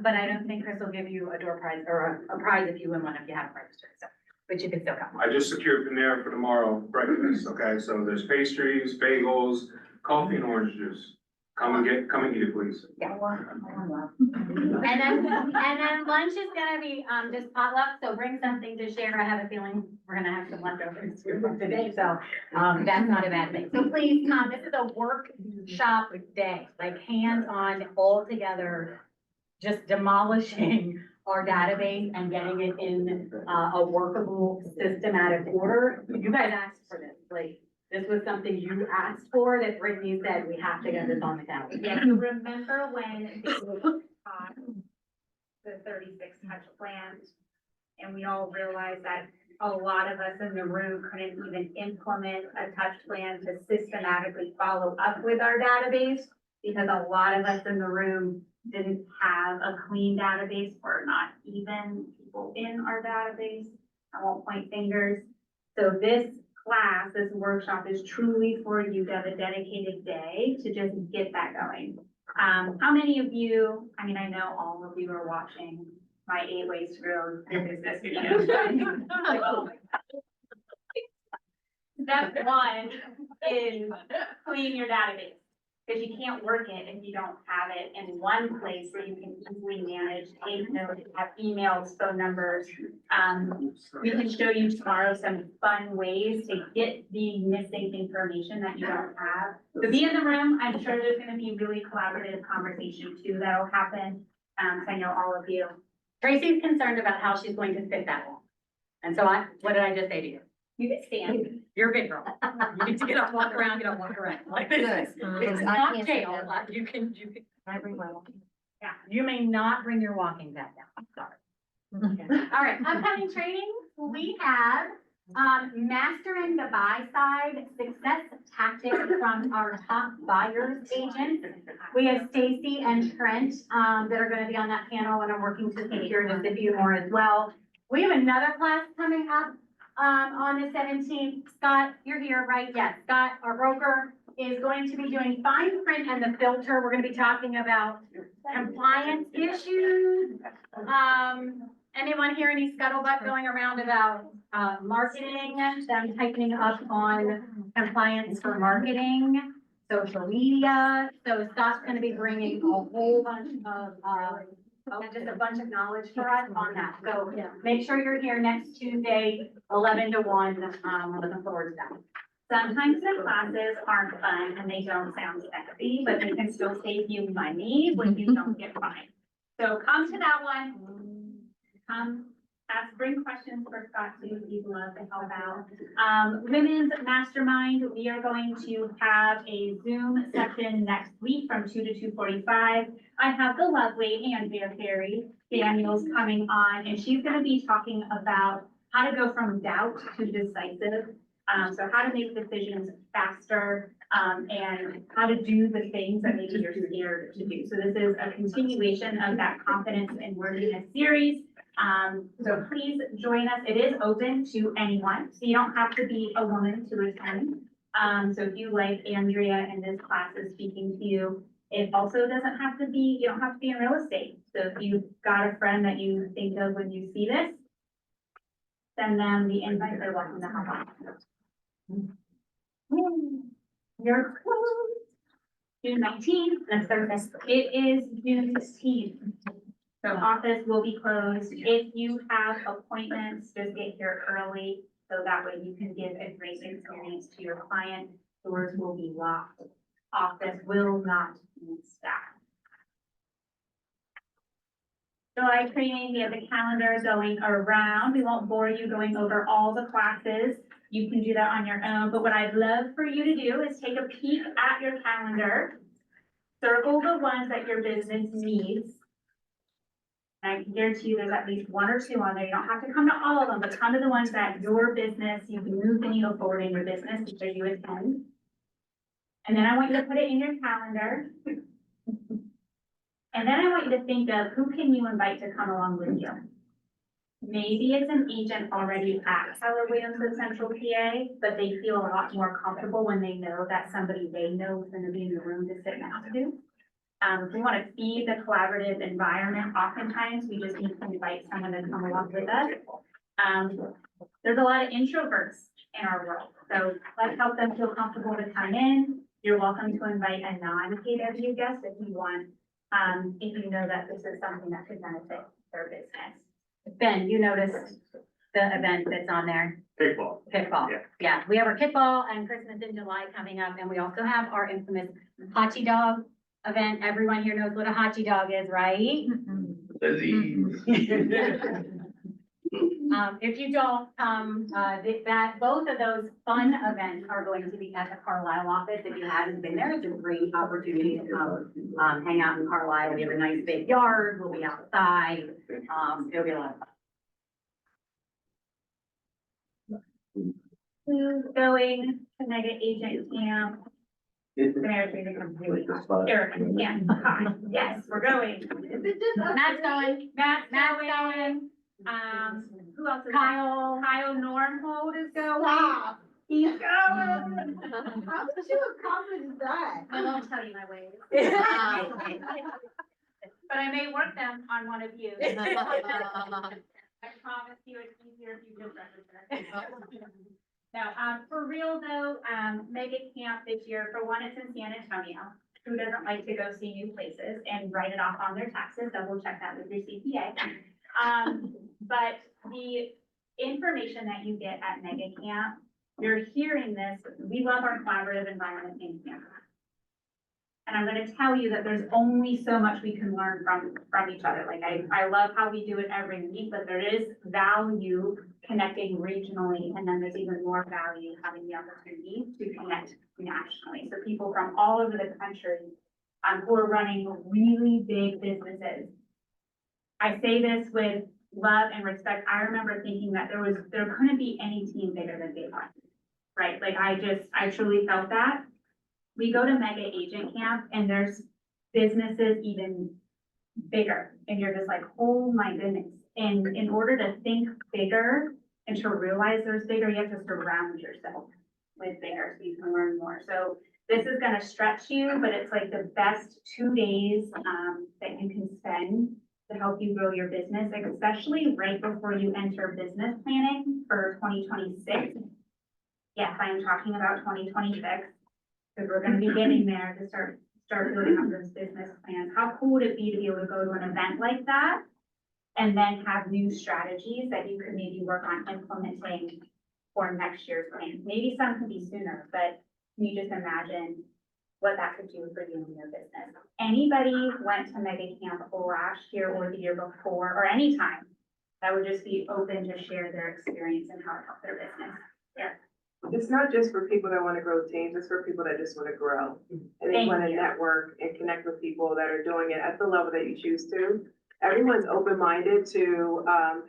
But I don't think Chris will give you a door prize or a prize if you win one if you haven't registered, so, but you can still come. I just secured Panera for tomorrow breakfast, okay, so there's pastries, bagels, coffee and orange juice. Come and eat it, please. Yeah. And then lunch is gonna be, just potluck, so bring something to share. I have a feeling we're gonna have some leftovers today, so, that's not a bad thing. So please come, this is a workshop day, like hands-on, all together, just demolishing our database and getting it in, a workable, systematic order. You guys asked for this, like, this was something you asked for, that Brittany said, we have to get this on the calendar. Yeah, you remember when they taught the 36 touch plans? And we all realized that a lot of us in the room couldn't even implement a touch plan to systematically follow up with our database, because a lot of us in the room didn't have a clean database, or not even people in our database. I won't point fingers. So this class, this workshop is truly for you to have a dedicated day to just get that going. How many of you, I mean, I know all of you are watching my 8 ways to grow your business video. Step 1 is clean your database, because you can't work it if you don't have it in one place where you can easily manage, take notes, have emails, phone numbers. We can show you tomorrow some fun ways to get the missing information that you don't have. So be in the room. I'm sure there's gonna be really collaborative conversation too that'll happen. 'Cause I know all of you. Tracy's concerned about how she's going to fit that wall. And so what did I just say to you? You get stand. You're a big girl. You need to get up, walk around, like this. It's not jail, like you can. I bring my walking. Yeah, you may not bring your walking pad down, I'm sorry. All right, upcoming trainings, we have, mastering the buy side success tactics from our top buyers agents. We have Stacy and Trent, that are gonna be on that panel, and I'm working to secure just a few more as well. We have another class coming up, on the 17th. Scott, you're here, right? Yes, Scott, our broker, is going to be doing fine print and the filter. We're gonna be talking about compliance issues. Anyone hear any scuttlebutt going around about, marketing, them tightening up on compliance for marketing, social media? So Scott's gonna be bringing a whole bunch of, just a bunch of knowledge for us on that. So make sure you're here next Tuesday, 11 to 1. I'm looking forward to that. Sometimes the classes aren't fun and they don't sound sexy, but they can still save you money when you don't get fined. So come to that one. Bring questions for Scott too, he'd love to help out. Women's Mastermind, we are going to have a Zoom session next week from 2 to 2:45. I have the lovely Andrea Ferry Daniels coming on, and she's gonna be talking about how to go from doubt to decisive. So how to make decisions faster, and how to do the things that maybe you're scared to do. So this is a continuation of that confidence and worthiness series. So please join us. It is open to anyone, so you don't have to be a woman to attend. So if you like Andrea and this class is speaking to you, it also doesn't have to be, you don't have to be in real estate. So if you've got a friend that you think of when you see this, send them the invite, they're welcome to hop on. You're closed. June 19th, that's Thursday. It is June 16th. So office will be closed. If you have appointments, just get here early, so that way you can give a great experience to your client. Doors will be locked. Office will not be staffed. July training, we have the calendar going around. We won't bore you going over all the classes. You can do that on your own, but what I'd love for you to do is take a peek at your calendar. Circle the ones that your business needs. And I can guarantee you there's at least one or two on there. You don't have to come to all of them, but come to the ones that your business, you can move the needle forward in your business because you attend. And then I want you to put it in your calendar. And then I want you to think of who can you invite to come along with you. Maybe it's an agent already at Keller Williams Central PA, but they feel a lot more comfortable when they know that somebody they know is gonna be in the room to sit next to. If we wanna feed the collaborative environment, oftentimes we just need to invite someone to come along with us. There's a lot of introverts in our world, so let's help them feel comfortable to come in. You're welcome to invite a non-KW guest if you want, if you know that this is something that could benefit their business. Ben, you noticed the event that's on there? Kickball. Kickball. Yeah. Yeah, we have our kickball and Christmas in July coming up, and we also have our infamous hotchie dog event. Everyone here knows what a hotchie dog is, right? If you don't, both of those fun events are going to be at the Carlisle office. If you haven't been there, it's a great opportunity to come, hang out in Carlisle. We have a nice big yard, we'll be outside, it'll be a lot of fun. Who's going to mega agent camp? Mayor's gonna come to it. Eric, yeah, hi, yes, we're going. Matt's going. Matt's going. Who else is Kyle. Kyle Normhold is going. Stop. He's going. How did you accomplish that? I won't tell you my ways. But I may work them on one of you. I promise you it's easier if you just register. Now, for real though, mega camp this year, for one, it's in San Antonio. Who doesn't like to go see new places and write it off on their taxes? Double check that with your CPA. But the information that you get at mega camp, you're hearing this, we love our collaborative environment in camp. And I'm gonna tell you that there's only so much we can learn from each other. Like I love how we do it every week, but there is value connecting regionally, and then there's even more value having the opportunity to connect nationally. So people from all over the country, who are running really big businesses. I say this with love and respect. I remember thinking that there couldn't be any team bigger than Big One, right? Like I truly felt that. We go to mega agent camp and there's businesses even bigger, and you're just like, oh my goodness. And in order to think bigger and to realize there's bigger, you have to surround yourself with bigger so you can learn more. So this is gonna stretch you, but it's like the best 2 days that you can spend to help you grow your business, especially right before you enter business planning for 2026. Yes, I am talking about 2026, because we're gonna be getting there to start building up those business plans. How cool would it be to be able to go to an event like that and then have new strategies that you could maybe work on implementing for next year's plan? Maybe some could be sooner, but can you just imagine what that could do for you and your business? Anybody went to mega camp last year or the year before, or any time, that would just be open to share their experience and how it helped their business? Yeah. It's not just for people that want to grow teams, it's for people that just want to grow. And they Thank want to you. network and connect with people that are doing it at the level that you choose to. Everyone's open-minded to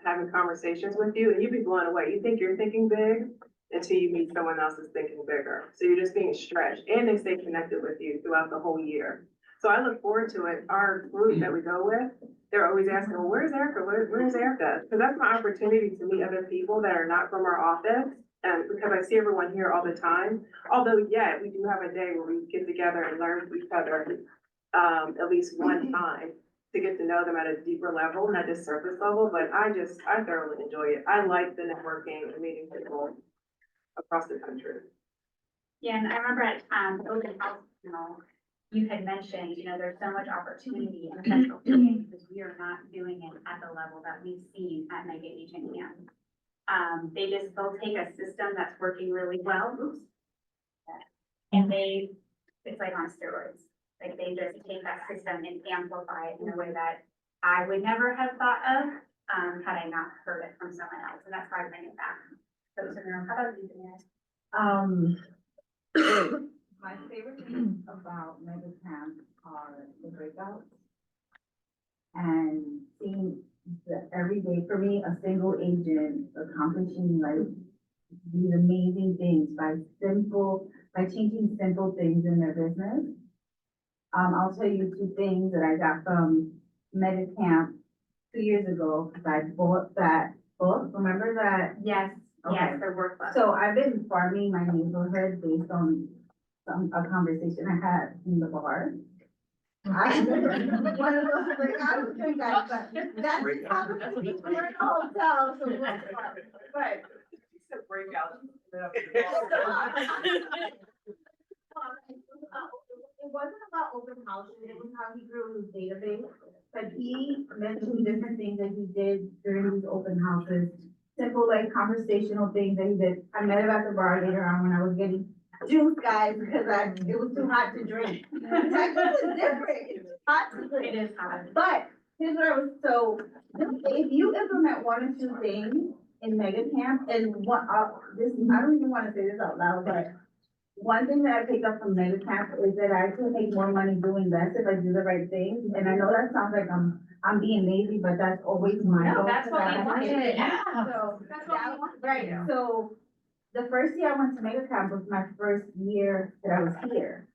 having conversations with you, and you'd be blown away. You think you're thinking big until you meet someone else that's thinking bigger. So you're just being stretched, and they stay connected with you throughout the whole year. So I look forward to it. Our group that we go with, they're always asking, well, where's Erica? Where's Erica? Because that's my opportunity to meet other people that are not from our office And because I see everyone here all the time, although, yeah, we do have a day where we get together and learn from each other, at least one time to get to know them at a deeper level, not just surface level, but I thoroughly enjoy it. I like the networking and meeting people across the country. Yeah, and I remember at, open house, you had mentioned, there's so much opportunity in central PA because we are not doing it at the level that we've seen at Mega H&M. They'll take a system that's working really well, and it's like on steroids. Like they just take that system and amplify it in a way that I would never have thought of, had I not heard it from someone else, and that's why I bring it back. So, how about you, Denise? My favorite thing about mega camp are the breakouts. And seeing every day for me, a single agent accomplishing like these amazing things by changing simple things in their business. I'll tell you 2 things that I got from Mega Camp 2 years ago, because I bought that book. Remember that? Yes, Okay. yes, they're worthless. So I've been farming my neighborhood based on a conversation I had in the bar. I remember one of those breakouts with you guys, but that's happened to me. We're in a hotel, so but. It wasn't about open houses, it was how he grew his database, but he mentioned different things that he did during these open houses. Simple, like conversational things that he did. I met him at the bar later on when I was getting juice, guys, because it was too hot to drink. Texas is different, it's hot to drink. It is hard. But here's what if you implement 1 or 2 things in Mega Camp, and I don't even wanna say this out loud, but one thing that I picked up from Mega Camp is that I can make more money doing less if I do the right thing. And I know that sounds like I'm being lazy, but that's always my No, goal. that's what we wanted. Yeah. Yeah. So, That's what we wanted. right, so the first year I went to Mega Camp was my first year that I was here.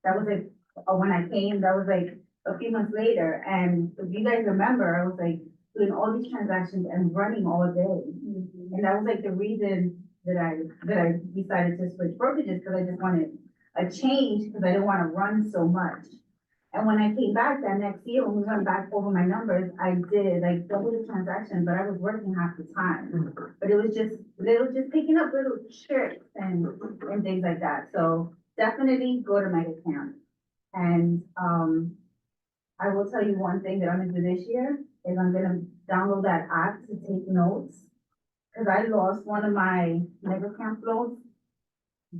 That was like, when I came, that was like a few months later. And if you guys remember, I was like doing all these transactions and running all day. And that was like the reason that I decided to switch brokerages, because I just wanted a change, because I didn't want to run so much. And when I came back that next year, when we went back over my numbers, I did like double the transaction, but I was working half the time. But it was just picking up little tricks and things like that. So definitely go to Mega Camp. And I will tell you one thing that I'm gonna do this year is I'm gonna download that app to take notes. Cause I lost one of my Mega Camp flows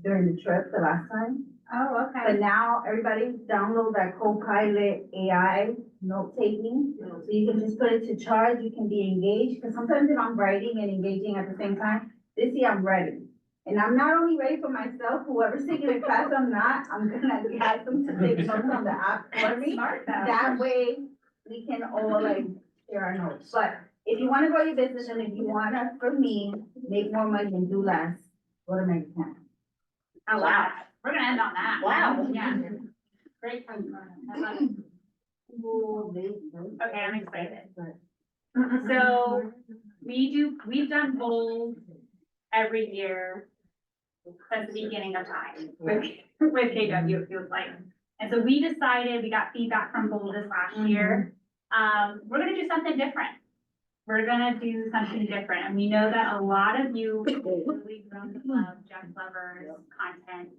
during the trip the last time. Oh, okay. But now everybody download that Copilot AI note taking. So you can just put it to charge, you can be engaged. Cause sometimes if I'm writing and engaging at the same time, this year I'm ready. And I'm not only ready for myself, whoever's taking the class, I'm gonna ask them to take notes on the app for me. Smart though. That way we can all like share our notes. But if you wanna grow your business and if you wanna, for me, make more money and do less, go to Mega Camp. Oh, wow. We're gonna end on that. Wow. Yeah. Great. I love it. Okay, I'm excited. So we've done bowls every year since the beginning of time with KW, it feels like. And so we decided, we got feedback from bowls this last year. We're gonna do something different. We're gonna do something different. And we know that a lot of you really grown to love Jeff Glover's content,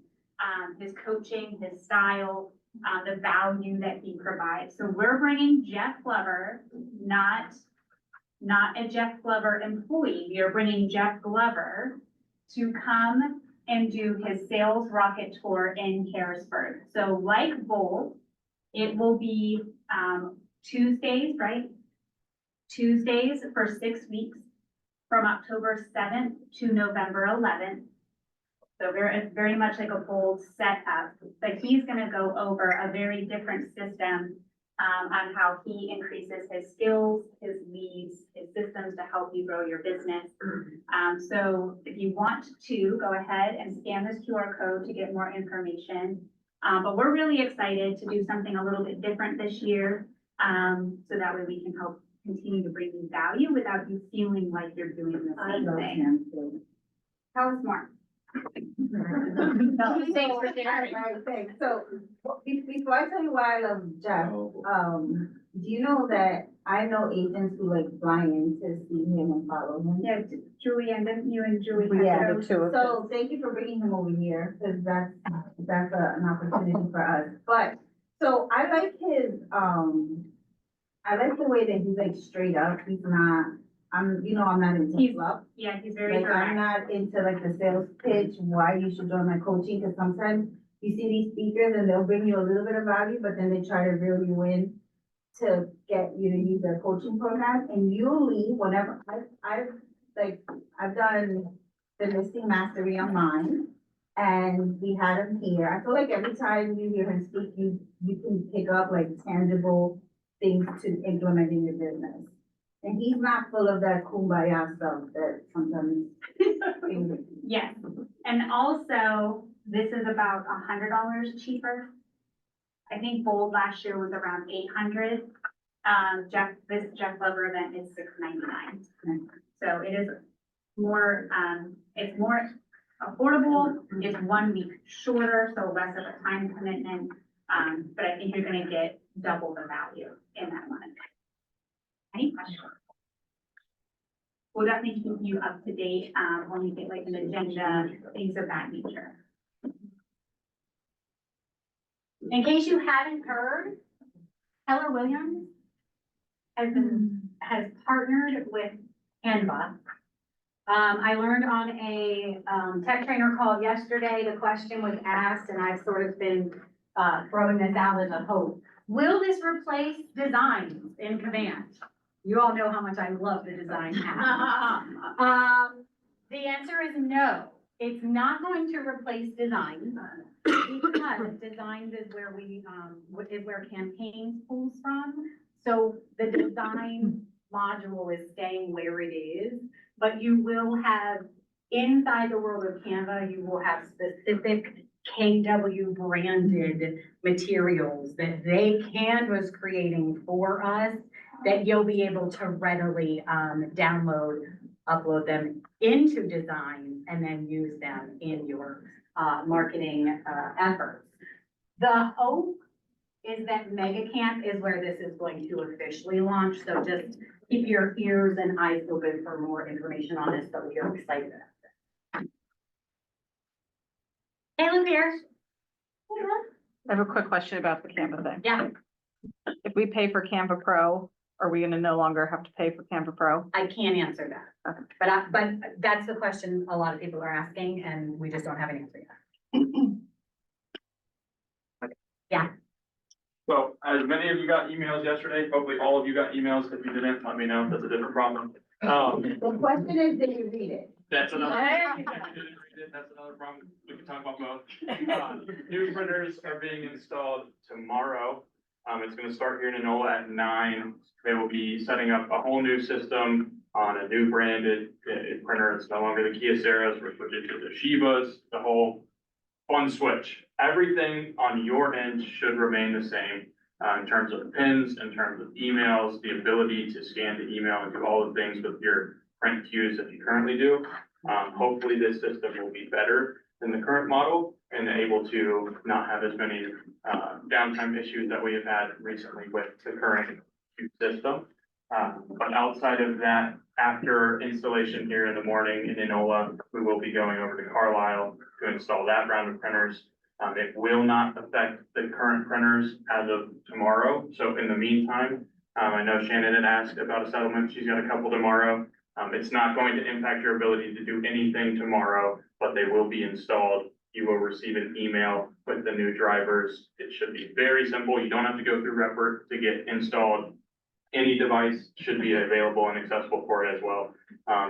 his coaching, his style, the value that he provides. So we're bringing Jeff Glover, not a Jeff Glover employee. We are bringing Jeff Glover to come and do his sales rocket tour in Harrisburg. So like Bolt, it will be Tuesdays, right? Tuesdays for 6 weeks from October 7th to November 11th. So it's very much like a Bold setup, but he's gonna go over a very different system on how he increases his skills, his leads, his systems to help you grow your business. So if you want to, go ahead and scan this QR code to get more information. But we're really excited to do something a little bit different this year, so that way we can help continue to bring you value without you feeling like you're doing the same thing. How smart. Thanks for sharing. Right, thanks. So, before I tell you why I love Jeff, do you know that I know agents who like fly in to see him and follow him? Yeah, Julie, and then you and Julie. Yeah, have to go. so thank you for bringing him over here, cause that's an opportunity for us. But, so I like his, I like the way that he's like straight up. He's not, I'm not into He's- fluff. Yeah, he's very Like, I'm direct. not into like the sales pitch, why you should join my coaching, cause sometimes you see these speakers and they'll bring you a little bit of value, but then they try to reel you in to get you to use their coaching program. And usually, whenever I've done the listing mastery on mine, and we had him here. I feel like every time you hear him speak, you can pick up like tangible things to implement in your business. And he's not full of that kumbaya stuff that sometimes. Yes, and also, this is about $100 cheaper. I think Bold last year was around 800. This Jeff Lover event is $699. So it is more, it's more affordable, it's 1 week shorter, so less of a time commitment. But I think you're gonna get double the value in that month. Any questions? We'll definitely keep you up to date, when we get like an agenda, things of that nature. In case you haven't heard, Keller Williams has partnered with Canva. I learned on a, tech trainer call yesterday, the question was asked, and I've sort of been, throwing this out as a hope. Will this replace designs in Command? You all know how much I love the design app. The answer is no. It's not going to replace designs because designs is where where campaigns pulls from. So the design module is staying where it is, but you will have, inside the world of Canva, you will have specific KW branded materials that Canva's creating for us that you'll be able to readily download, upload them into design, and then use them in your marketing efforts. The hope is that Mega Camp is where this is going to officially launch, so just keep your ears and eyes open for more information on this, but we are excited. Hey, Lou Pierce. I have a quick question about the Canva thing. Yeah, If we pay for Canva Pro, are we gonna no longer have to pay for Canva Pro? I can't answer that. Okay. But that's the question a lot of people are asking, and we just don't have an answer yet. Yeah. So as many of you got emails yesterday, hopefully all of you got emails. If you didn't, let me know. That's a different problem. The question is, did you read it? That's another. That's another problem. We can talk about both. New printers are being installed tomorrow. It's gonna start here in Enola at 9. They will be setting up a whole new system on a new branded printer. It's no longer the Kyoceras, we're switching to the Shibas, the whole fun switch. Everything on your end should remain the same, in terms of pins, in terms of emails, the ability to scan the email and do all the things with your print queues that you currently do. Hopefully this system will be better than the current model and able to not have as many, downtime issues that we have had recently with the current system. But outside of that, after installation here in the morning in Enola, we will be going over to Carlisle to install that round of printers. It will not affect the current printers as of tomorrow. So in the meantime, I know Shannon had asked about a settlement. She's got a couple tomorrow. It's not going to impact your ability to do anything tomorrow, but they will be installed. You will receive an email with the new drivers. It should be very simple. You don't have to go through Report to get installed. Any device should be available and accessible for it as well.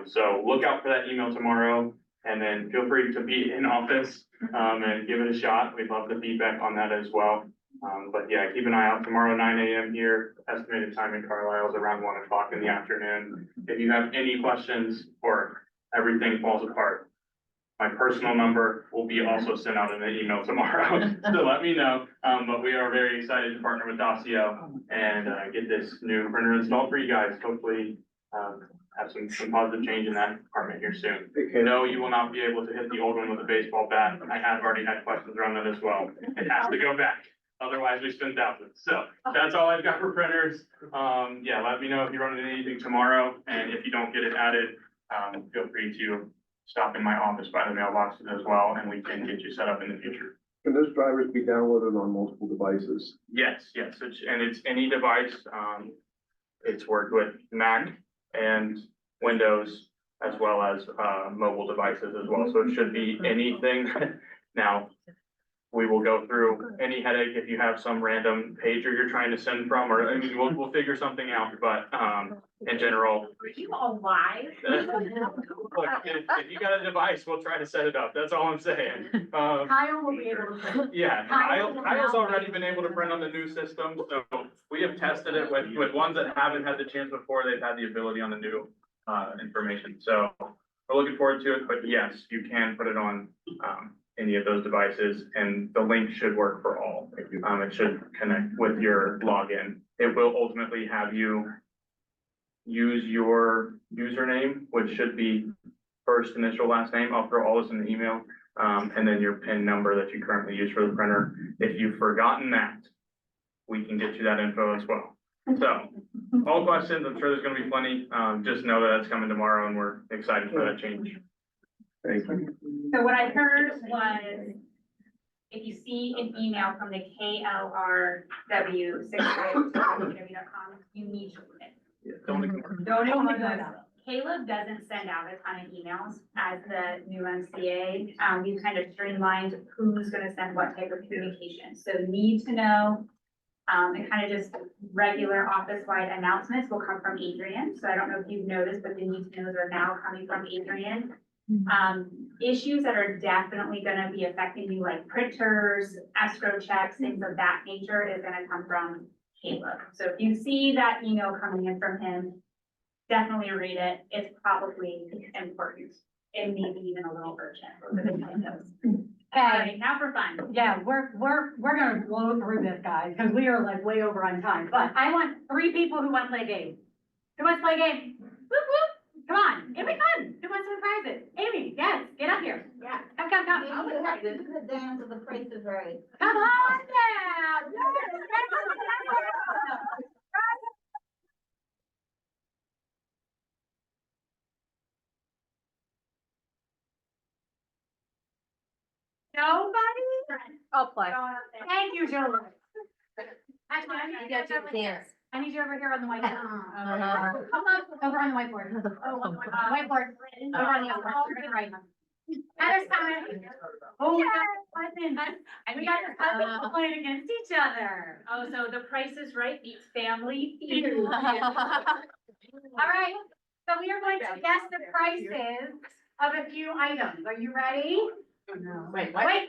So look out for that email tomorrow, and then feel free to be in office, and give it a shot. We'd love the feedback on that as well. But yeah, keep an eye out tomorrow, 9 a.m. here. Estimated time in Carlisle is around 1 o'clock in the afternoon. If you have any questions or everything falls apart, my personal number will be also sent out in an email tomorrow, so let me know. But we are very excited to partner with Dacio and get this new printer installed for you guys. Hopefully, have some positive change in that department here soon. Okay. No, you will not be able to hit the old one with a baseball bat. I have already had questions around that as well. It has to go back. Otherwise, we spend thousands. So that's all I've got for printers. Yeah, let me know if you run into anything tomorrow, and if you don't get it added, feel free to stop in my office by the mailboxes as well, and we can get you set up in the future. Can those drivers be downloaded on multiple devices? Yes, it's any device. It's worked with Mac and Windows as well as, mobile devices as well. So it should be anything. Now, we will go through any headache if you have some random pager you're trying to send from, or I mean, we'll figure something out, but, in general. Are you alive? Look, if you got a device, we'll try to set it up. That's all I'm saying. Kyle will be able to. Yeah, Kyle's already been able to print on the new system, so we have tested it with ones that haven't had the chance before. They've had the ability on the new, information. So we're looking forward to it, but yes, you can put it on, any of those devices, and the link should work for all. It should connect with your login. It will ultimately have you use your username, which should be first initial, last name. I'll throw all this in the email, and then your PIN number that you currently use for the printer. If you've forgotten that, we can get you that info as well. So, all questions, I'm sure there's gonna be plenty. Just know that it's coming tomorrow, and we're excited for that change. Thank you. So what I heard was, if you see an email from the KLRW65@www.com, you need to read it. Yeah, don't Don't ignore those. Caleb doesn't send out a ton of emails as the new MCA. We've kind of streamlined who's gonna send what type of communication. So need to know, and kind of just regular office-wide announcements will come from Adrian. So I don't know if you've noticed, but the need to knows are now coming from Adrian. Issues that are definitely gonna be affecting you, like printers, escrow checks, things of that nature, is gonna come from Caleb. So if you see that email coming in from him, definitely read it. It's probably important and maybe even a little urgent. All right, now for fun. Yeah, we're gonna blow through this, guys, because we are like way over on time, but I want 3 people who want to play a game. Who wants to play a game? Whoop, whoop. Come on, it'll be fun. Who wants to surprise it? Amy, yes, get up here. Yeah. Come. This is the dance of the Price is Right. Come on now. Nobody? I'll play. Thank you, Julie. Actually, I need You got your dance. I need you over here on the whiteboard. Come on, over on the whiteboard. Whiteboard. Over on the whiteboard. Right. Heather's coming. Oh, we got this cousin playing against each other. Oh, so the Price is Right beats Family Feud. All right, so we are going to guess the prices of a few items. Are you ready? Wait, Wait. Right?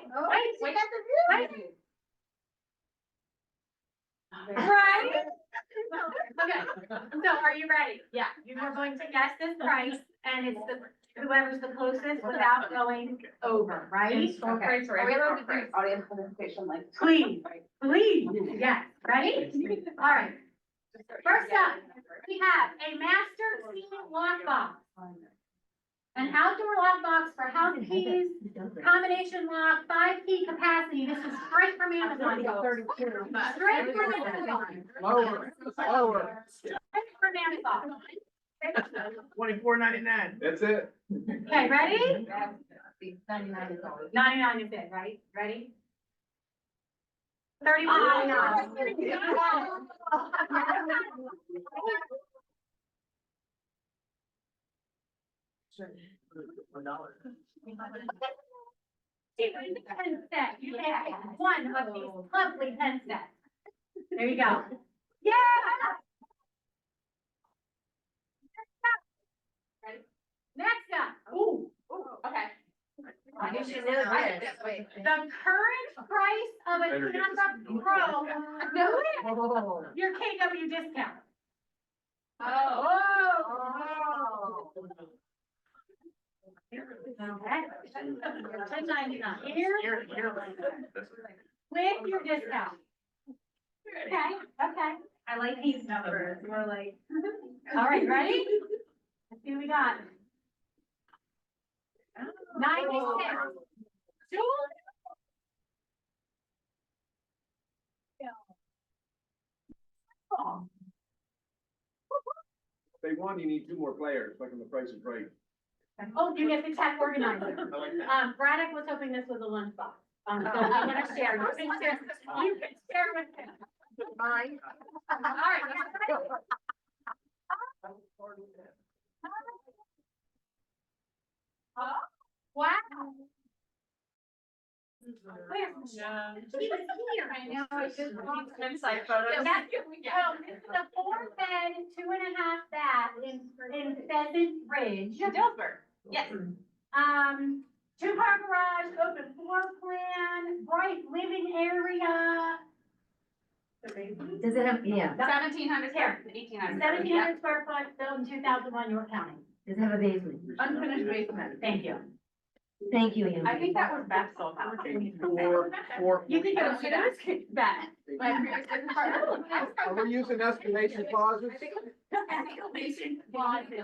Okay, so are you ready? Yeah. You are going to guess this price, and it's whoever's the closest without going over, right? Okay. Are we allowed to do audience participation like? Please, yes, ready? All right. First up, we have a master key lockbox. An outdoor lockbox for house keys, combination lock, 5-key capacity. This is straight from Amazon. Straight from Amazon. Lower. Straight from Amazon. $24.99. That's it. Okay, ready? 99 is always. 99 is it, right? Ready? 31.99. Pen set. You have one of these lovely pen sets. There you go. Yeah. Ready? Next up. Ooh, okay. You should know this. The current price of a Canva Pro, your KW discount. With your discount. Okay. I like these numbers. We're like. All right, ready? Let's see what we got. 96. If they won, you need two more players, like in The Price is Right. Oh, you get the check organizer. Braddock was hoping this was a lunchbox. So I'm gonna share. You can share with him. Mine. All right. Wow. Where? He was here. I know. It's just Inside photos. Yeah, well, this is a 4-bed, 2.5 bath in Pheasant Ridge. Dillsburg. Yes. 2-car garage, open floor plan, bright living area. Does it have, yeah, 1,700 here, 1,700 square foot, built in 2001, York County. does it have a basement? Unfinished basement. Thank you. Thank you, Andy. I think that was Beth's old house. You think it was Beth? Are we using exclamation clauses? Exclamation clause. Okay.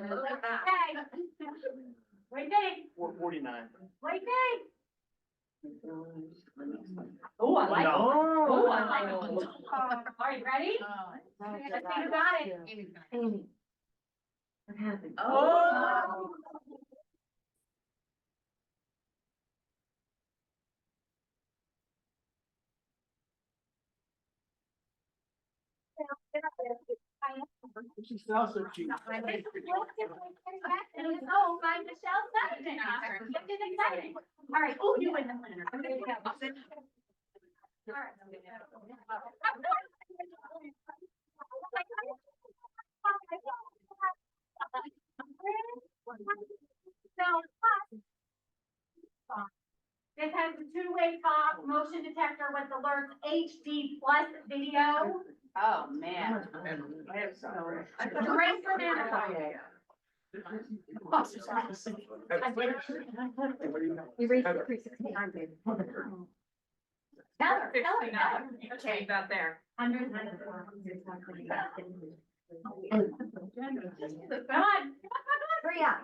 Wait, Dave. 449. Wait, Dave. Oh, I like it. Oh, I like it. Are you ready? Let's see who got it. Amy. What happened? Oh. She's also cheap. And it's sold by Michelle Sutton. This is exciting. All right, oh, you win the winner. All right. This has a two-way talk, motion detector with alerts, HD plus video. Oh, man. Great for them. We raised it 369, babe. Keller. Okay, about there. 100. Come on. Hurry up.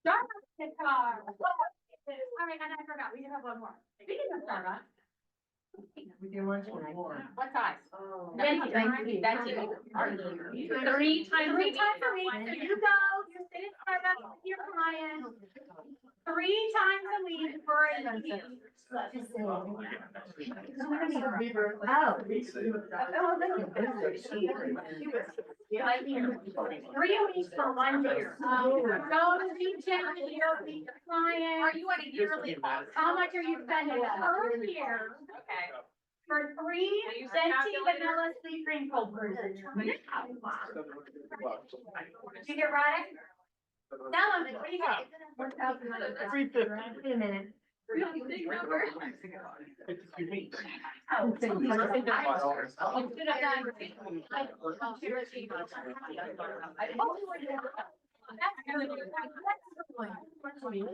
Starbucks car. All right, and I forgot, we do have one more. We can have Starbucks. We do lunch tonight. What size? That's you. 3 times a 3 week. times a week, so you go, you sit at Starbucks with your client, 3 times a week for a year. Just say. Oh. Like here, 3 weeks for 1 year. Go to the gym, you'll meet your client. Are you on a yearly? How much are you spending per year Okay. for 3 venti vanilla sweet cream cold brews? Did you get right? Tell them, what do you think? 350. Wait a minute.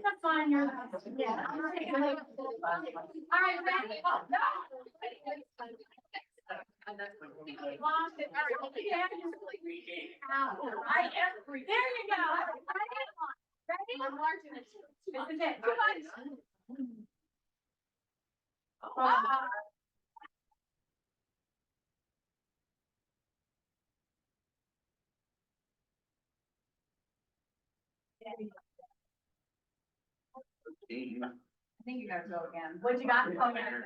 That's fine, you're. Yeah. All right, ready? Oh, no. There you go. Ready? I'm large enough. This is it. I think you gotta go again. What you got? Oh, yeah.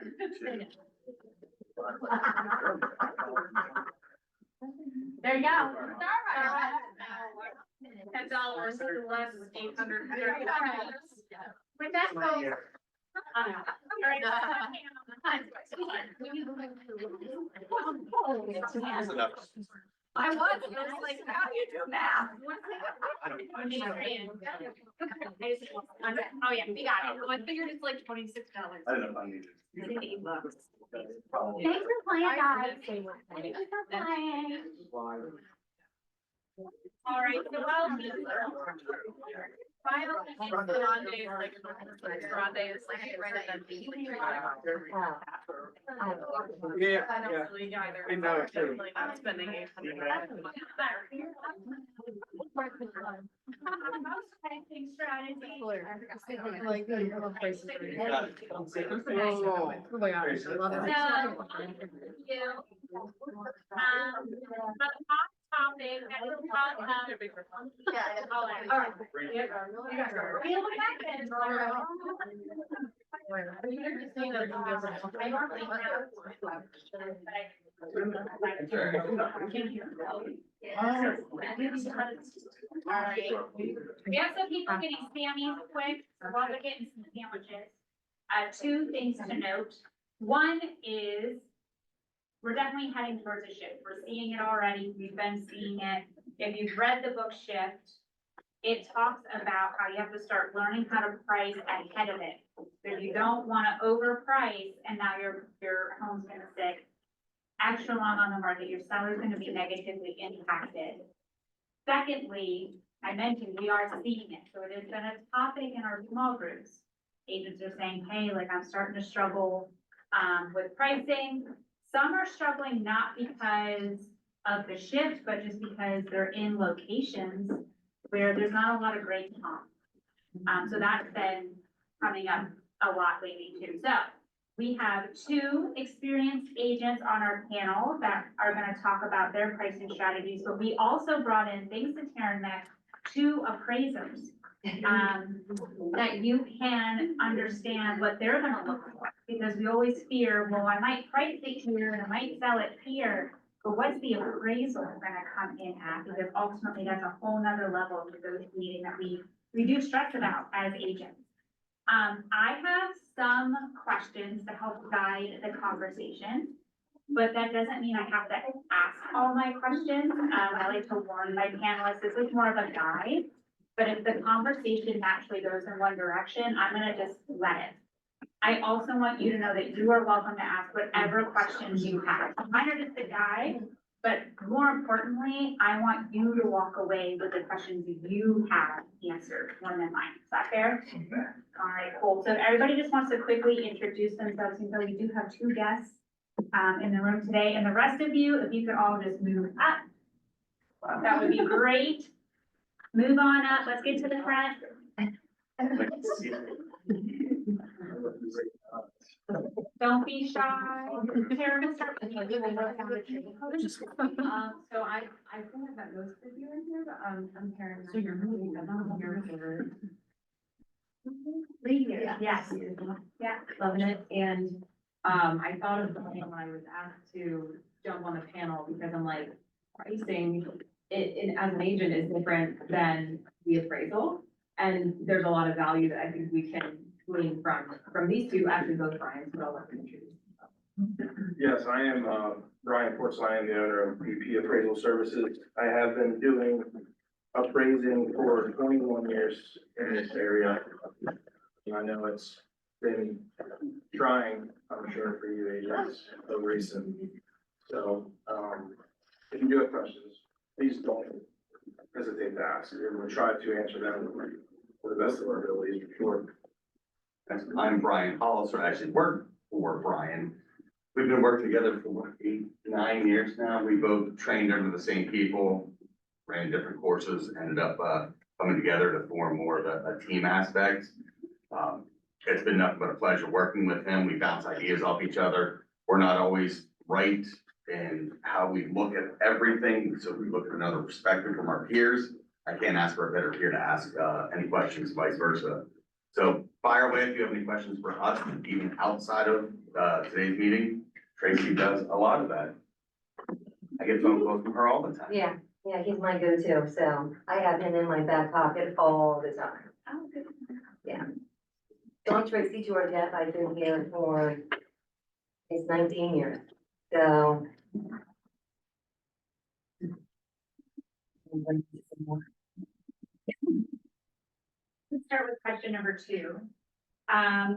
There you go. $10 less 800. With that, folks. I was like, how do you do math? Oh, yeah, we got it. I figured it's like $26. I don't know if I need it. $8. Thanks for playing, guys. Thanks for playing. All right, so Grande is like, Grande is like right at that beach. Yeah, I don't yeah. really either. I know, too. Definitely not spending $800. Pricing strategy. Like, I love prices. Oh. Oh my gosh, I love it. You. But hot topic, that is called, all right. Alright, we have some people getting spammy quick, so while they're getting some sandwiches. Two things to note. One is, we're definitely heading towards a shift. We're seeing it already. We've been seeing it. If you've read the book Shift, it talks about how you have to start learning how to price ahead of it. So you don't want to overprice and now your home's gonna sit extra long on the market. Your seller's gonna be negatively impacted. Secondly, I mentioned we are seeing it, so it has been a topic in our small groups. Agents are saying, hey, like I'm starting to struggle with pricing. Some are struggling not because of the shift, but just because they're in locations where there's not a lot of great comp. So that's been coming up a lot lately too. So we have two experienced agents on our panel that are gonna talk about their pricing strategies, but we also brought in, thanks to Taryn Neck, two appraisers. That you can understand what they're gonna look for, because we always fear, well, I might price it here and I might sell it here, but what's the appraisal gonna come in at? Because ultimately, that's a whole nother level of negotiating that we do stress about as agents. I have some questions to help guide the conversation, but that doesn't mean I have to ask all my questions. I like to warn my panelists, this is more of a guide. But if the conversation naturally goes in one direction, I'm gonna just let it. I also want you to know that you are welcome to ask whatever questions you have. Mine are just a guide, but more importantly, I want you to walk away with the questions you have answered more than mine. Is that fair? All right, cool. So everybody just wants to quickly introduce themselves, even though we do have two guests in the room today. And the rest of you, if you could all just move up, that would be great. Move on up, let's get to the front. Don't be shy. Karen, we'll start with you. We will work on the tree. So I think I've got most of you in here, but I'm Karen. So you're moving, I'm not here for. 3 years. Yes. Yeah, loving it. And, I thought of the when I was asked to jump on the panel because I'm like, pricing as an agent is different than the appraisal. And there's a lot of value that I think we can glean from these two, actually both Brian's, but I'll let them introduce. Yes, I am, Brian Portzel. I am the owner of BP Appraisal Services. I have been doing appraising for 21 years in this area. And I know it's been trying, I'm sure, for you agents of recent. So, if you do have questions, please don't hesitate to ask. We'll try to answer them to the best of our abilities, for sure. I'm Brian Hollis, or actually work for Brian. We've been working together for 8, 9 years now. We both trained under the same people, ran different courses, ended up coming together to form more of a team aspect. It's been nothing but a pleasure working with him. We bounce ideas off each other. We're not always right in how we look at everything, so we look at another perspective from our peers. I can't ask for a better peer to ask any questions, vice versa. So fire away if you have any questions for us, even outside of today's meeting. Tracy does a lot of that. I get phone calls from her all the time. Yeah, he's my go-to, so I have him in my back pocket all the time. Oh, good. Yeah. John Tracy Georgette, I've been here for, it's 19 years, so. question number 2.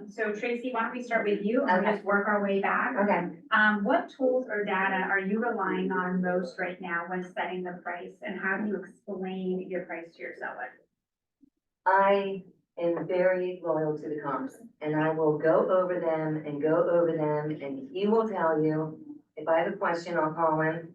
So Tracy, why don't we start with you and we'll Okay. just work our way back? Okay, What tools or data are you relying on most right now when setting the price? And how do you explain your price to your seller? I am very loyal to the comps, and I will go over them, and he will tell you, if I have a question, I'll call him,